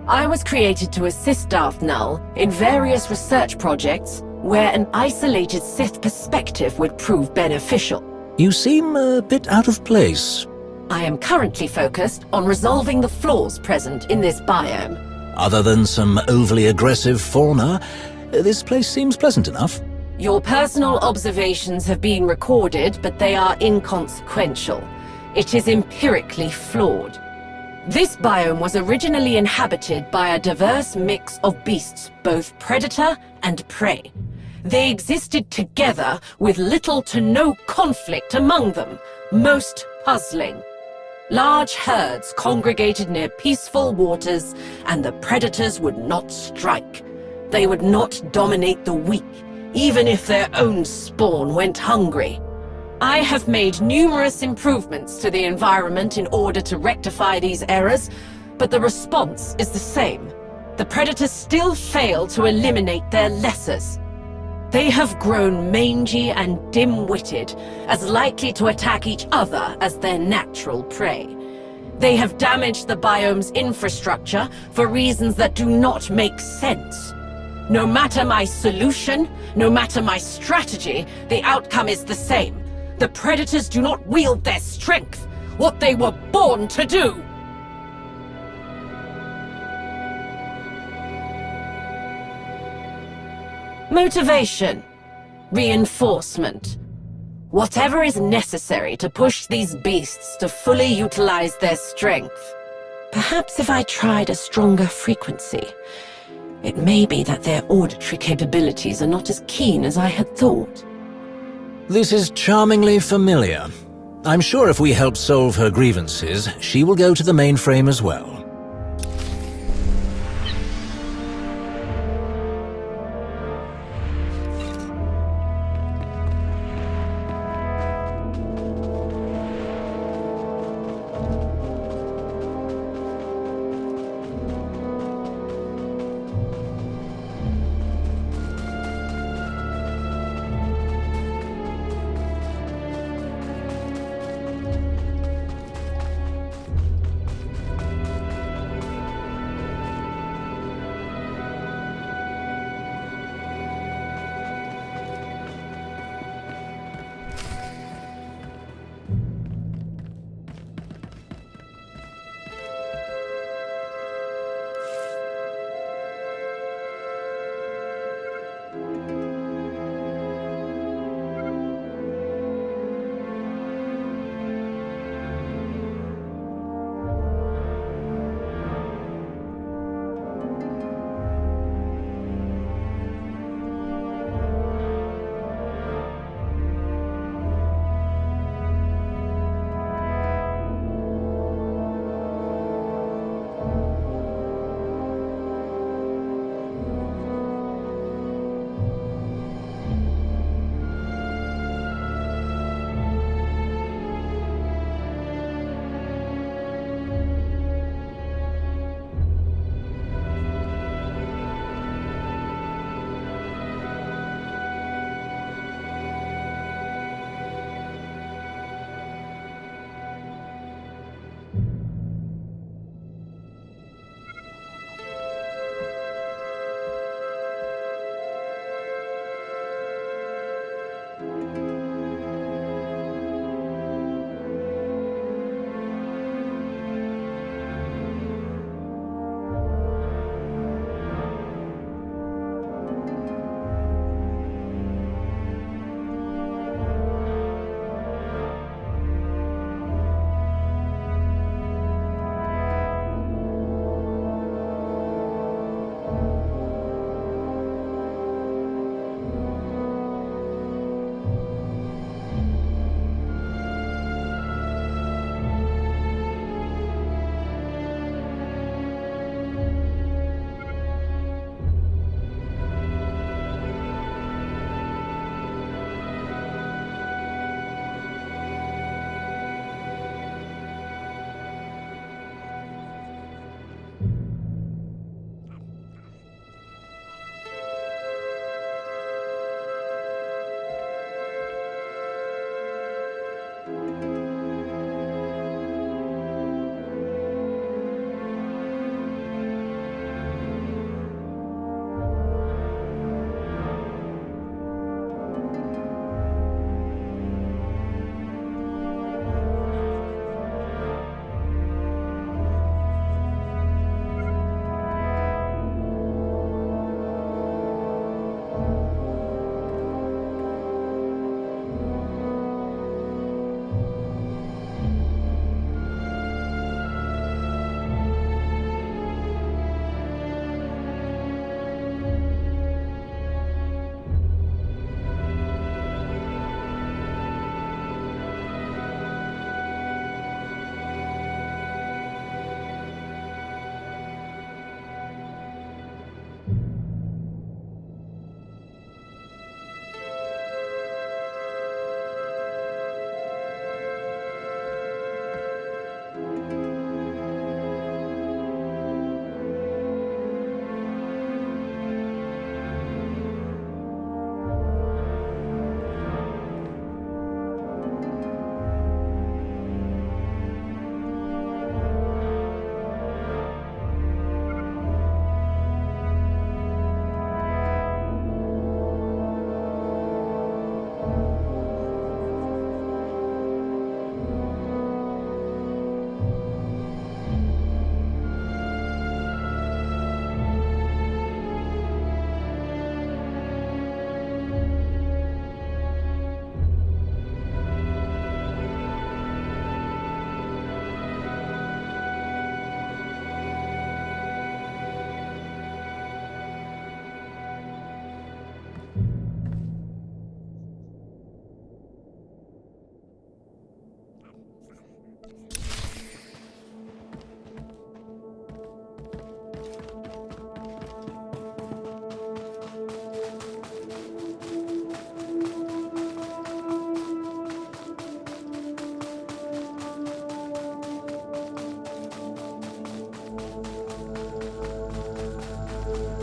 I was created to assist Darth Null in various research projects where an isolated Sith perspective would prove beneficial. You seem a bit out of place. I am currently focused on resolving the flaws present in this biome. Other than some overly aggressive fauna, this place seems pleasant enough. Your personal observations have been recorded, but they are inconsequential. It is empirically flawed. This biome was originally inhabited by a diverse mix of beasts, both predator and prey. They existed together with little to no conflict among them, most puzzling. Large herds congregated near peaceful waters, and the predators would not strike. They would not dominate the weak, even if their own spawn went hungry. I have made numerous improvements to the environment in order to rectify these errors, but the response is the same. The predators still fail to eliminate their lessers. They have grown mangy and dim-witted, as likely to attack each other as their natural prey. They have damaged the biome's infrastructure for reasons that do not make sense. No matter my solution, no matter my strategy, the outcome is the same. The predators do not wield their strength, what they were born to do. Motivation. Reinforcement. Whatever is necessary to push these beasts to fully utilize their strength. Perhaps if I tried a stronger frequency, it may be that their auditory capabilities are not as keen as I had thought. This is charmingly familiar. I'm sure if we help solve her grievances, she will go to the mainframe as well.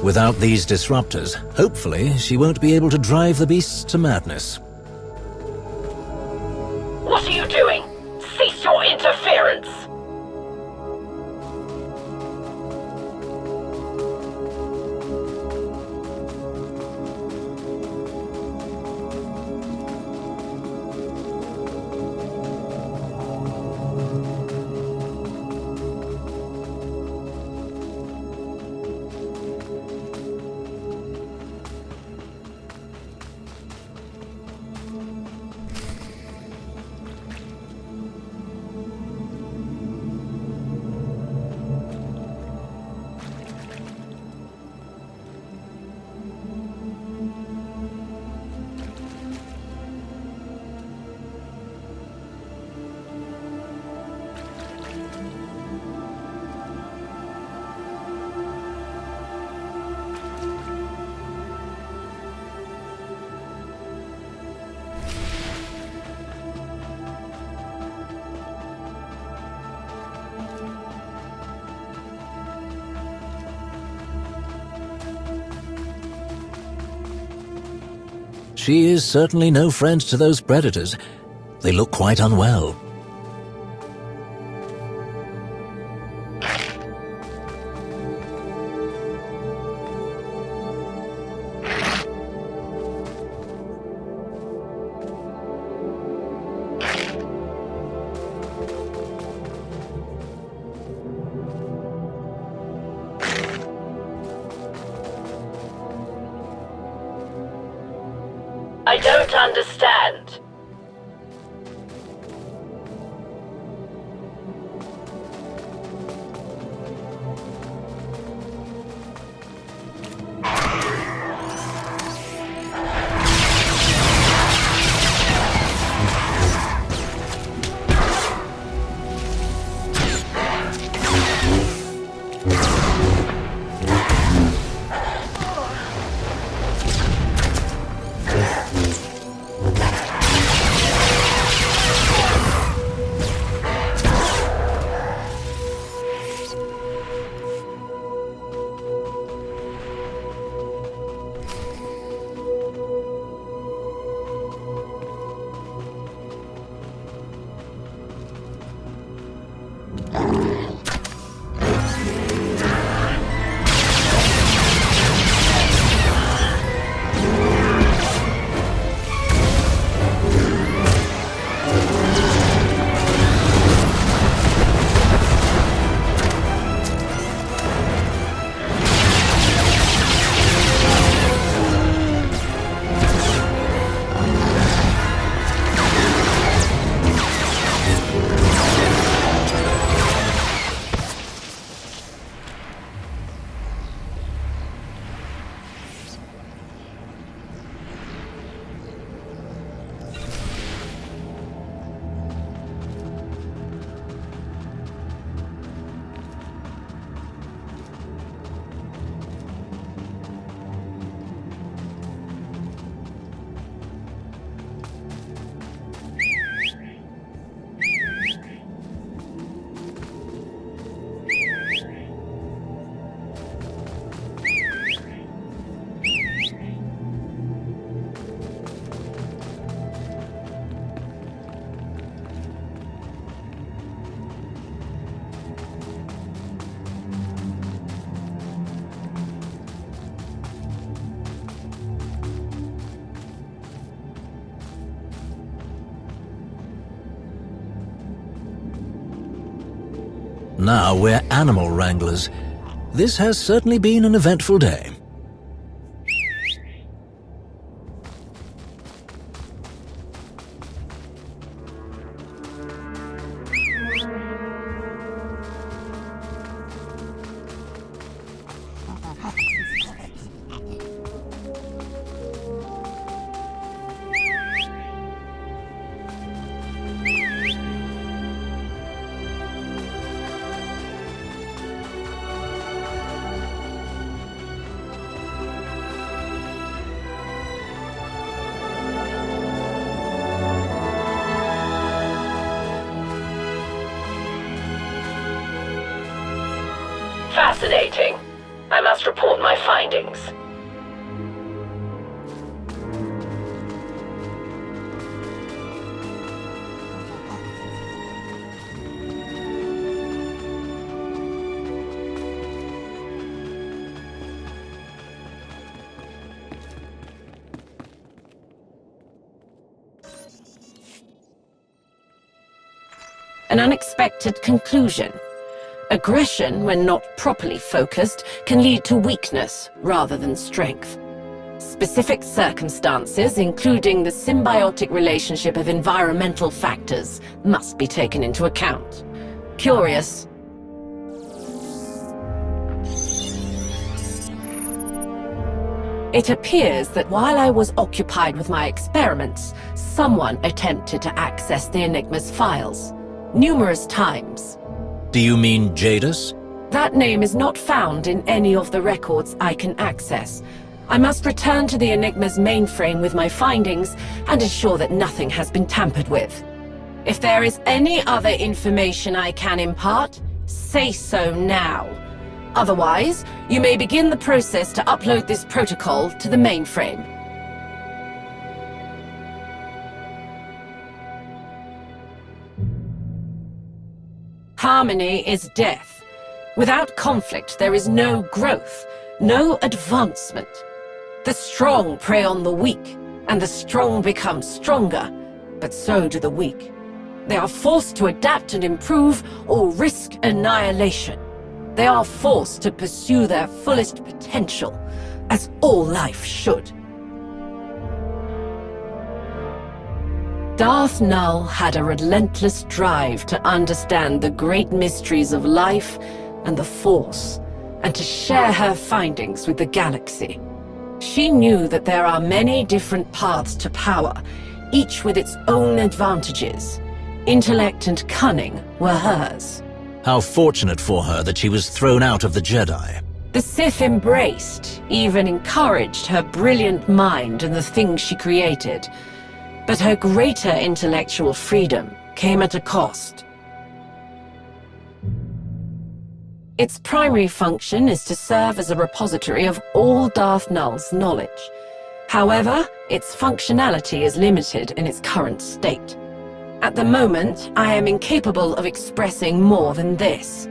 Without these disruptors, hopefully she won't be able to drive the beasts to madness. What are you doing? Cease your interference! She is certainly no friend to those predators. They look quite unwell. I don't understand. Now we're animal wranglers. This has certainly been an eventful day. Fascinating. I must report my findings. An unexpected conclusion. Aggression, when not properly focused, can lead to weakness rather than strength. Specific circumstances, including the symbiotic relationship of environmental factors, must be taken into account. Curious. It appears that while I was occupied with my experiments, someone attempted to access the Enigma's files. Numerous times. Do you mean Jadis? That name is not found in any of the records I can access. I must return to the Enigma's mainframe with my findings and ensure that nothing has been tampered with. If there is any other information I can impart, say so now. Otherwise, you may begin the process to upload this protocol to the mainframe. Harmony is death. Without conflict, there is no growth, no advancement. The strong prey on the weak, and the strong become stronger, but so do the weak. They are forced to adapt and improve, or risk annihilation. They are forced to pursue their fullest potential, as all life should. Darth Null had a relentless drive to understand the great mysteries of life and the Force, and to share her findings with the galaxy. She knew that there are many different paths to power, each with its own advantages. Intellect and cunning were hers. How fortunate for her that she was thrown out of the Jedi. The Sith embraced, even encouraged her brilliant mind and the things she created. But her greater intellectual freedom came at a cost. Its primary function is to serve as a repository of all Darth Null's knowledge. However, its functionality is limited in its current state. At the moment, I am incapable of expressing more than this.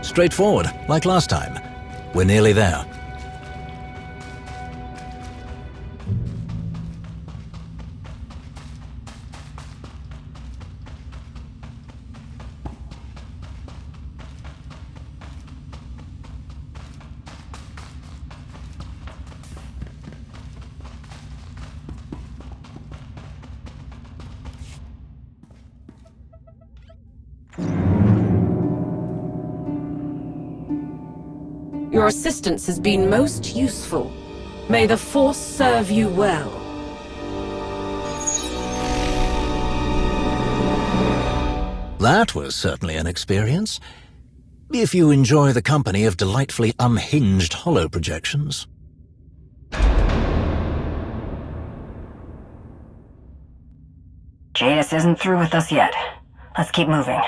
Straightforward, like last time. We're nearly there. Your assistance has been most useful. May the Force serve you well. That was certainly an experience. If you enjoy the company of delightfully unhinged holo projections. Jadis isn't through with us yet. Let's keep moving.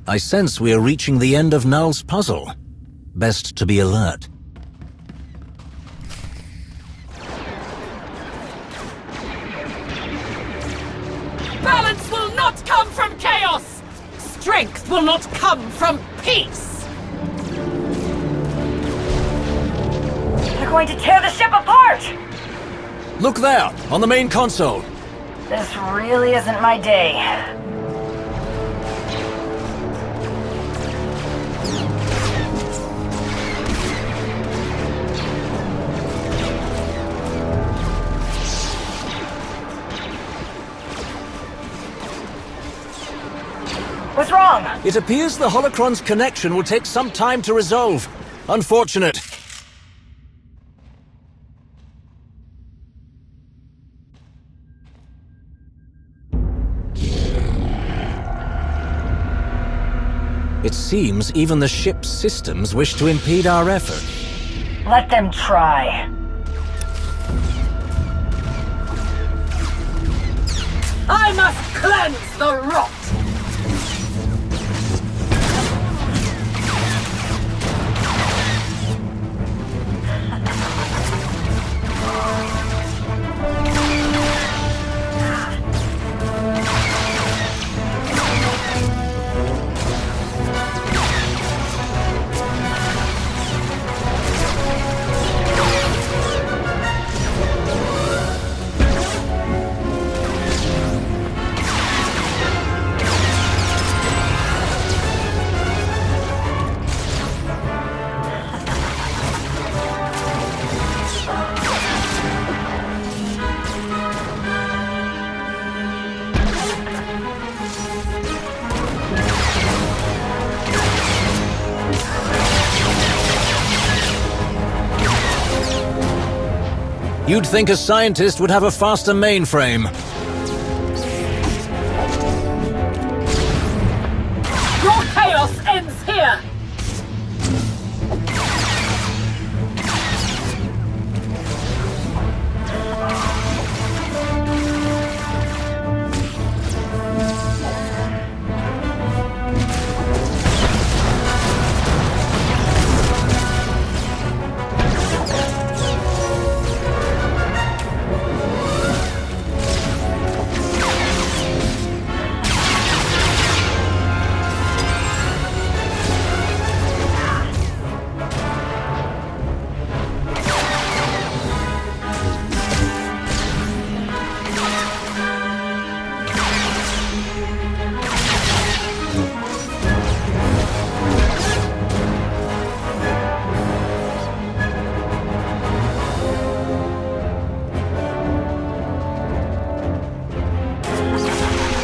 I sense we are reaching the end of Null's puzzle. Best to be alert. Balance will not come from chaos! Strength will not come from peace! They're going to tear the ship apart! Look there, on the main console. This really isn't my day. was wrong? It appears the holocron's connection will take some time to resolve. Unfortunate. It seems even the ship's systems wish to impede our effort. Let them try. I must cleanse the rot! You'd think a scientist would have a faster mainframe. Your chaos ends here!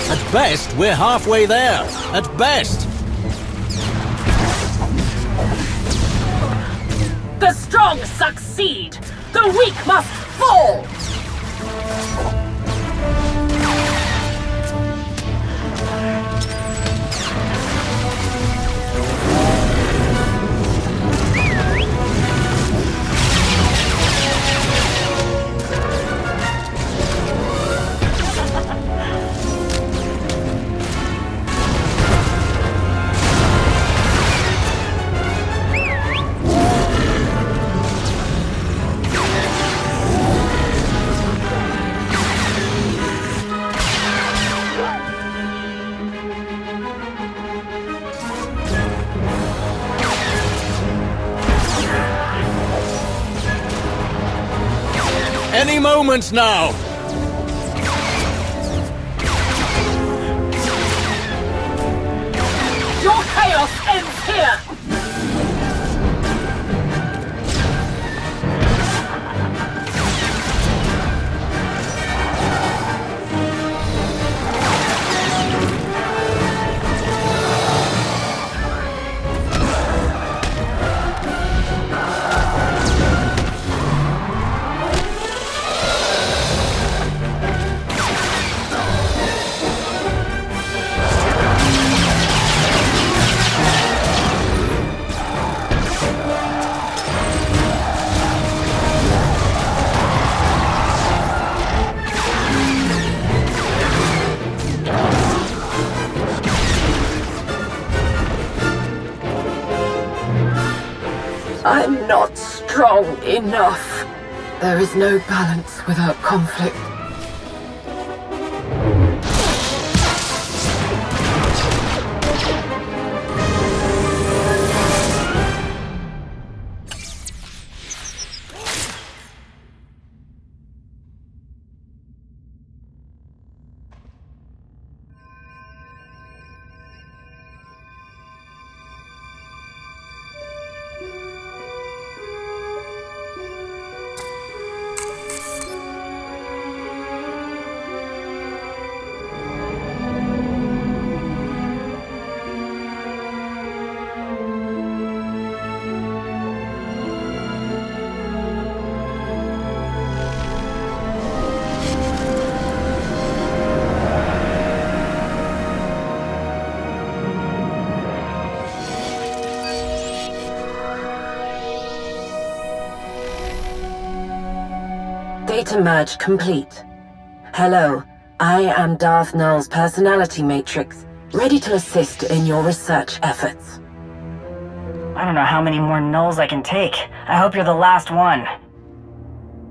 At best, we're halfway there. At best. The strong succeed! The weak must fall! Any moment now! Your chaos ends here! I'm not strong enough. There is no balance without conflict. Data merge complete. Hello, I am Darth Null's personality matrix, ready to assist in your research efforts. I don't know how many more nulls I can take. I hope you're the last one.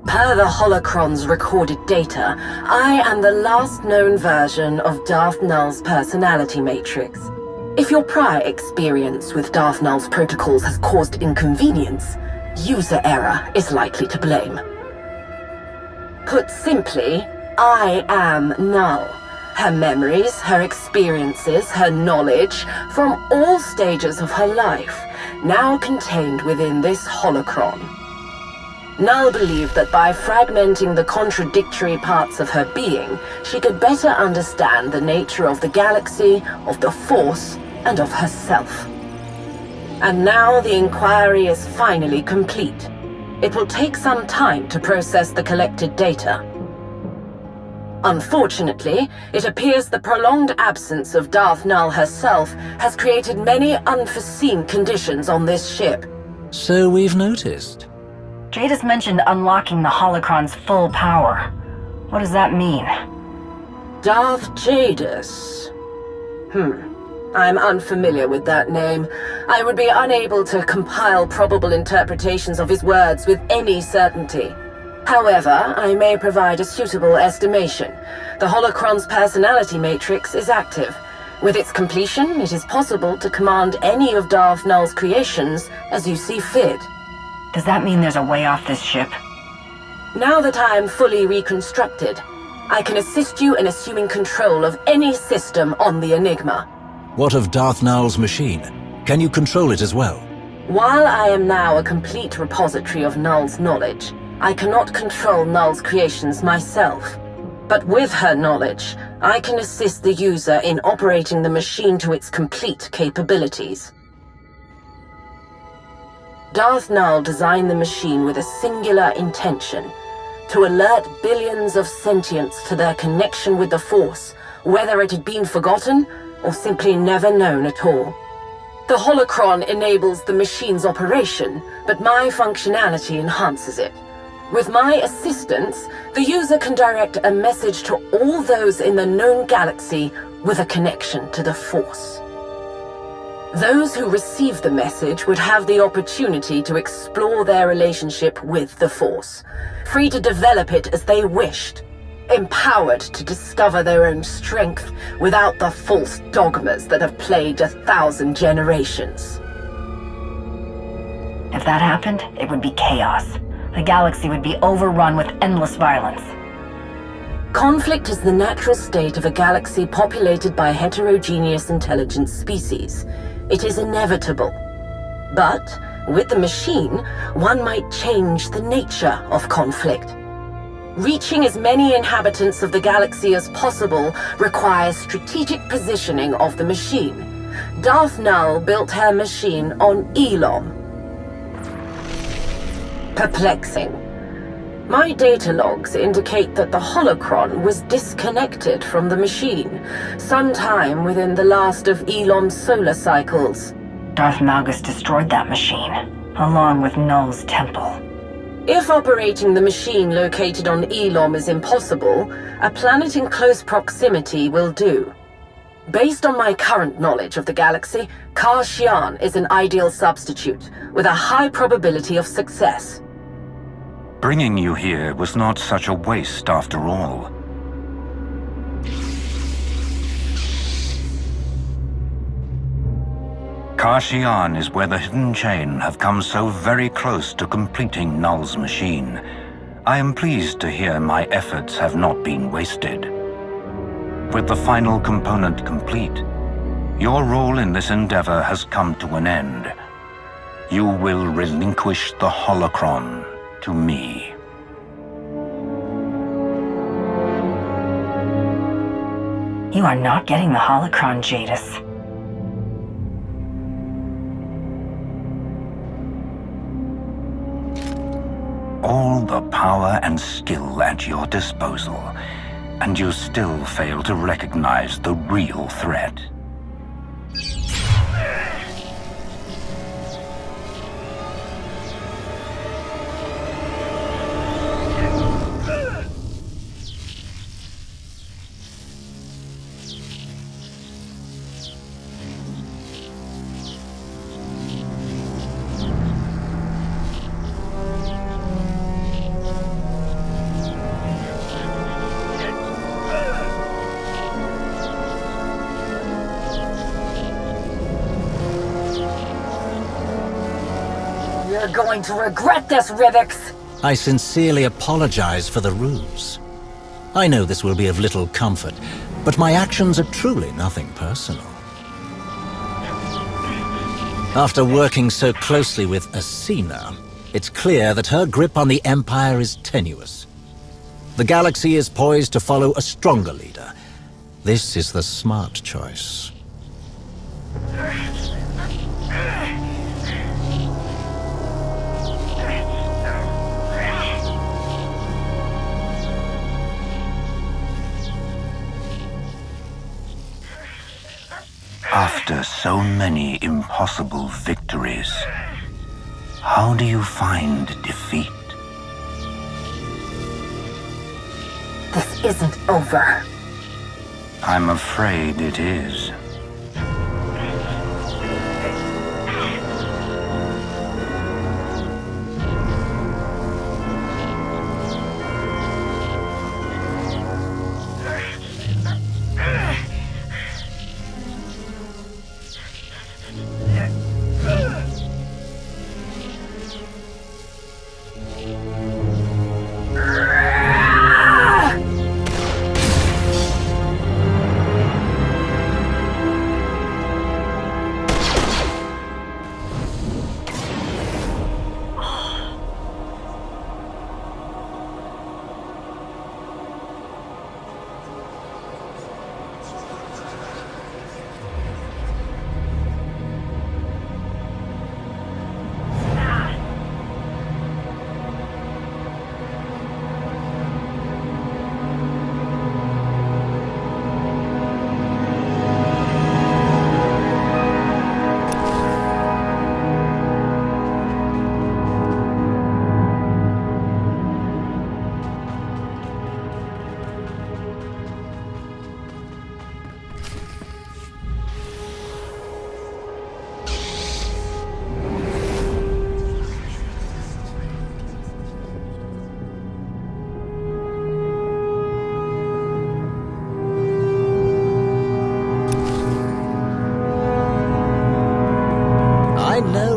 Per the holocron's recorded data, I am the last known version of Darth Null's personality matrix. If your prior experience with Darth Null's protocols has caused inconvenience, user error is likely to blame. Put simply, I am Null. Her memories, her experiences, her knowledge, from all stages of her life, now contained within this holocron. Null believed that by fragmenting the contradictory parts of her being, she could better understand the nature of the galaxy, of the Force, and of herself. And now the inquiry is finally complete. It will take some time to process the collected data. Unfortunately, it appears the prolonged absence of Darth Null herself has created many unforeseen conditions on this ship. So we've noticed. Jadis mentioned unlocking the holocron's full power. What does that mean? Darth Jadis. I'm unfamiliar with that name. I would be unable to compile probable interpretations of his words with any certainty. However, I may provide a suitable estimation. The holocron's personality matrix is active. With its completion, it is possible to command any of Darth Null's creations as you see fit. Does that mean there's a way off this ship? Now that I am fully reconstructed, I can assist you in assuming control of any system on the Enigma. What of Darth Null's machine? Can you control it as well? While I am now a complete repository of Null's knowledge, I cannot control Null's creations myself. But with her knowledge, I can assist the user in operating the machine to its complete capabilities. Darth Null designed the machine with a singular intention: to alert billions of sentients to their connection with the Force, whether it had been forgotten or simply never known at all. The holocron enables the machine's operation, but my functionality enhances it. With my assistance, the user can direct a message to all those in the known galaxy with a connection to the Force. Those who receive the message would have the opportunity to explore their relationship with the Force, free to develop it as they wished, empowered to discover their own strength without the false dogmas that have plagued 1,000 generations. If that happened, it would be chaos. The galaxy would be overrun with endless violence. Conflict is the natural state of a galaxy populated by heterogeneous intelligent species. It is inevitable. But, with the machine, one might change the nature of conflict. Reaching as many inhabitants of the galaxy as possible requires strategic positioning of the machine. Darth Null built her machine on Elom. Perplexing. My data logs indicate that the holocron was disconnected from the machine, sometime within the last of Elom's solar cycles. Darth Malgus destroyed that machine, along with Null's temple. If operating the machine located on Elom is impossible, a planet in close proximity will do. Based on my current knowledge of the galaxy, Kashyyyk is an ideal substitute, with a high probability of success. Bringing you here was not such a waste after all. Kashyyyk is where the Hidden Chain have come so very close to completing Null's machine. I am pleased to hear my efforts have not been wasted. With the final component complete, your role in this endeavor has come to an end. You will relinquish the holocron to me. You are not getting the holocron, Jadis. All the power and skill at your disposal, and you still fail to recognize the real threat. You're going to regret this, Rivix! I sincerely apologize for the ruse. I know this will be of little comfort, but my actions are truly nothing personal. After working so closely with Asina, it's clear that her grip on the Empire is tenuous. The galaxy is poised to follow a stronger leader. This is the smart choice. After so many impossible victories, how do you find defeat? This isn't over. I'm afraid it is.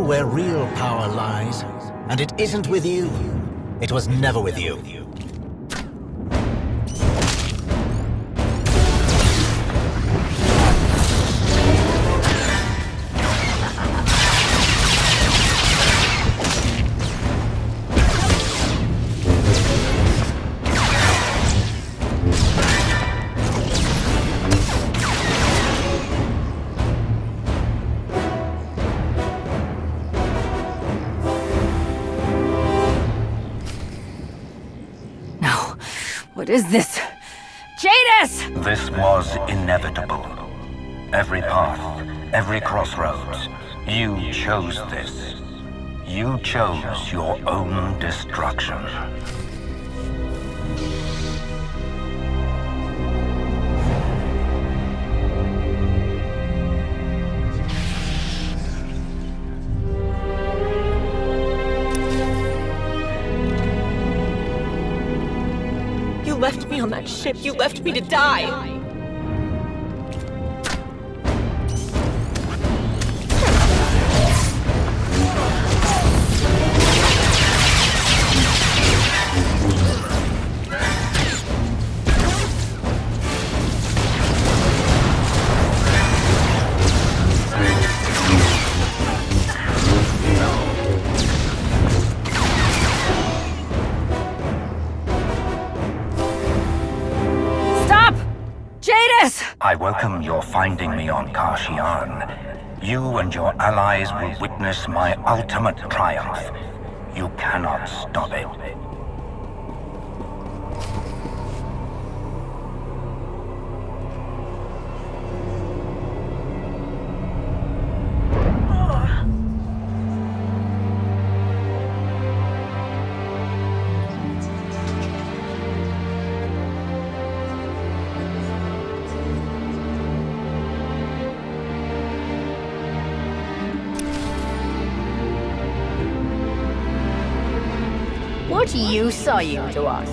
Where real power lies, and it isn't with you. It was never with you. What is this? Jadis! This was inevitable. Every path, every crossroads, you chose this. You chose your own destruction. You left me on that ship. You left me to die. I welcome your finding me on Kashyyyk. You and your allies will witness my ultimate triumph. You cannot stop it. What use are you to us?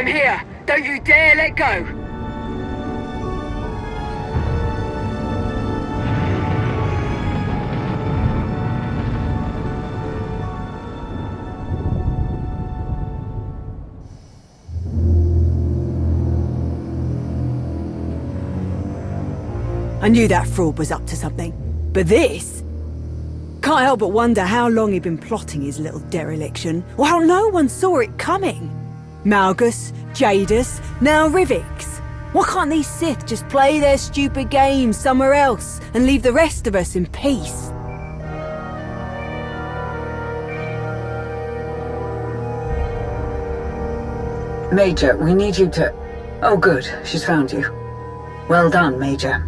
I'm here! Don't you dare let go! I knew that fraud was up to something. But this? Can't help but wonder how long he'd been plotting his little dereliction, or how no one saw it coming. Malgus, Jadus, now Rivix. Why can't these Sith just play their stupid games somewhere else and leave the rest of us in peace? Major, we need you to... Oh good, she's found you. Well done, Major.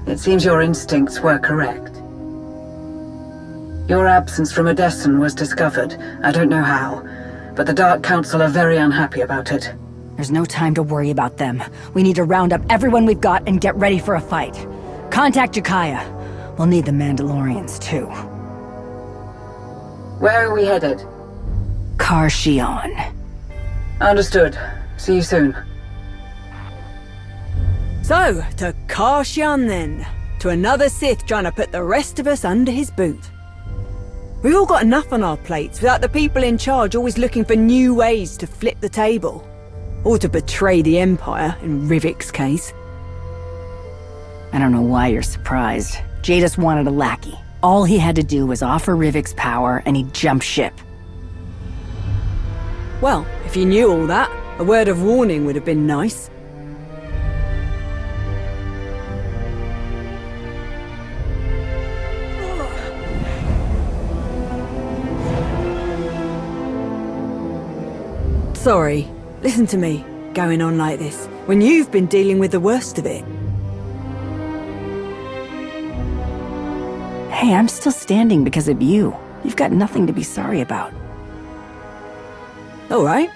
It seems your instincts were correct. Your absence from Odessen was discovered. I don't know how, but the Dark Council are very unhappy about it. There's no time to worry about them. We need to round up everyone we've got and get ready for a fight. Contact Jakaya. We'll need the Mandalorians, too. Where are we headed? Karshion. Understood. See you soon. So, to Karshion then. To another Sith trying to put the rest of us under his boot. We've all got enough on our plates without the people in charge always looking for new ways to flip the table. Or to betray the Empire, in Rivik's case. I don't know why you're surprised. Jadus wanted a lackey. All he had to do was offer Rivik's power, and he jumped ship. Well, if you knew all that, a word of warning would have been nice. Sorry. Listen to me, going on like this, when you've been dealing with the worst of it. Hey, I'm still standing because of you. You've got nothing to be sorry about. All right.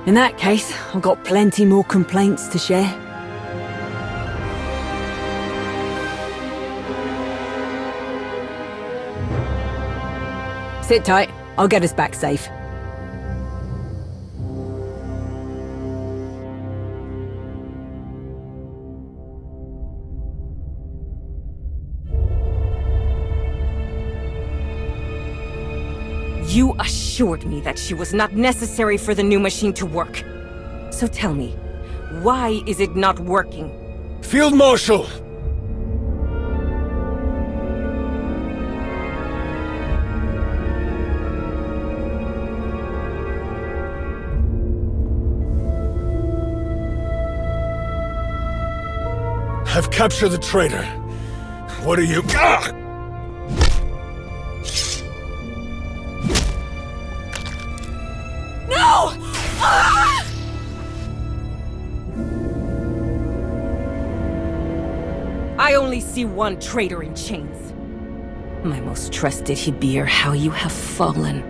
In that case, I've got plenty more complaints to share. Sit tight. I'll get us back safe. You assured me that she was not necessary for the new machine to work. So tell me, why is it not working? Field Marshal! I've captured the traitor. What are you... Ah! No! Ah! I only see one traitor in chains. My most trusted Hibir, how you have fallen.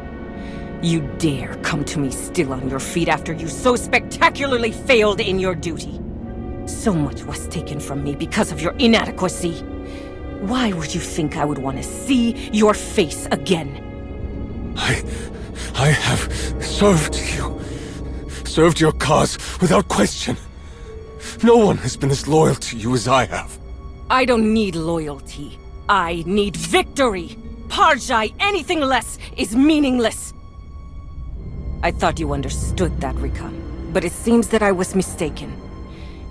You dare come to me still on your feet after you so spectacularly failed in your duty. So much was taken from me because of your inadequacy. Why would you think I would want to see your face again? I have served you. Served your cause without question. No one has been as loyal to you as I have. I don't need loyalty. I need victory. Parjai, anything less is meaningless. I thought you understood that, Rik'an, but it seems that I was mistaken.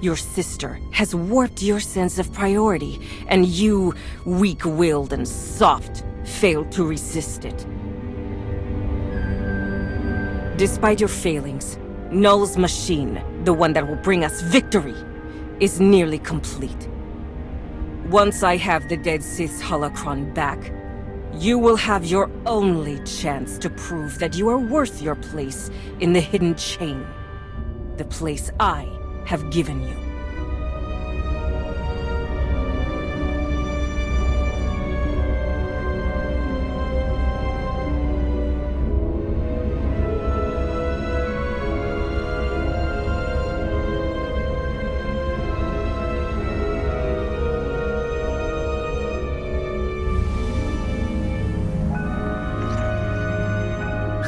Your sister has warped your sense of priority, and you, weak-willed and soft, failed to resist it. Despite your failings, Null's machine, the one that will bring us victory, is nearly complete. Once I have the dead Sith's holocron back, you will have your only chance to prove that you are worth your place in the hidden chain. The place I have given you.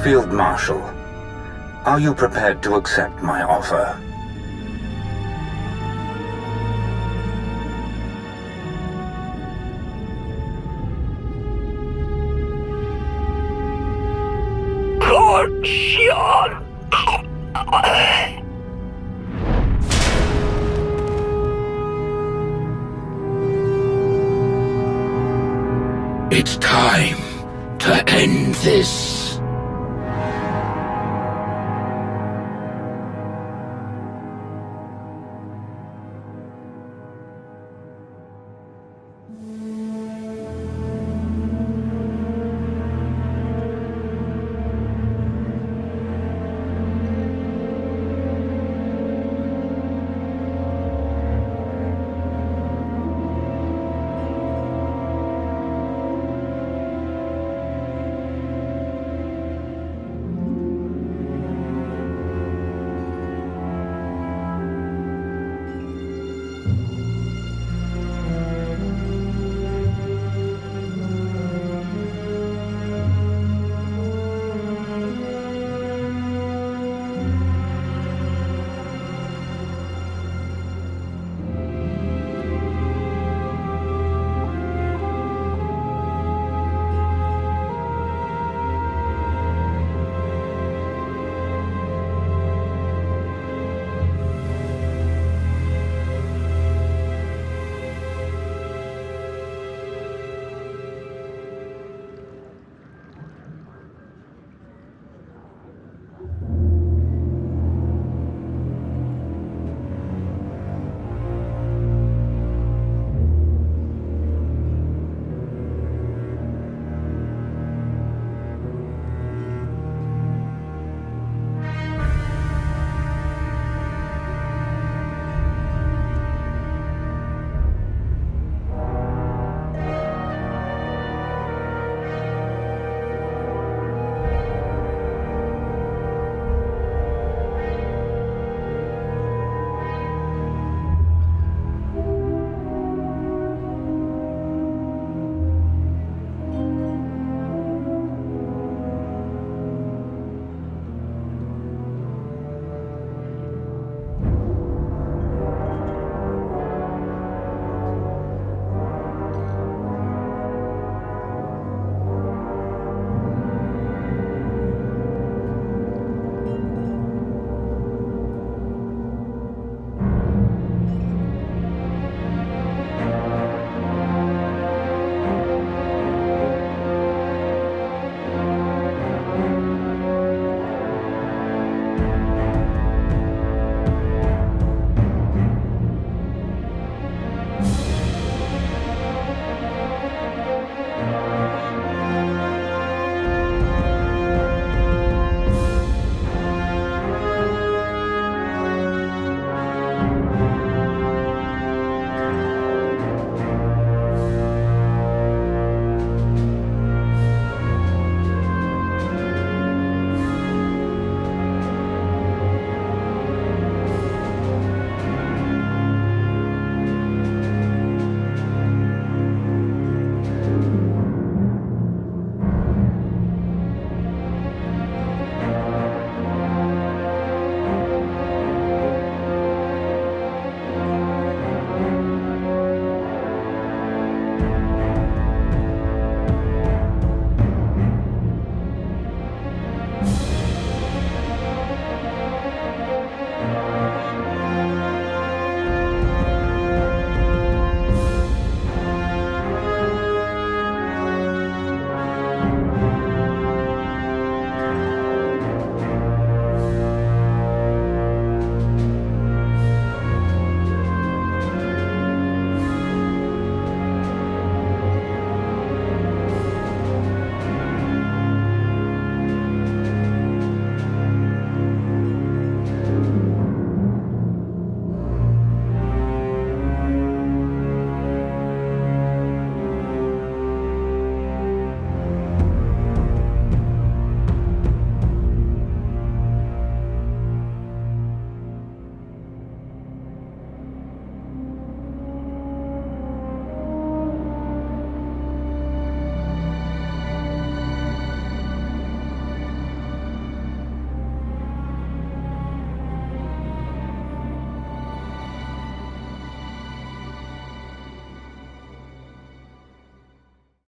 Field Marshal, Are you prepared to accept my offer? It's time to end this.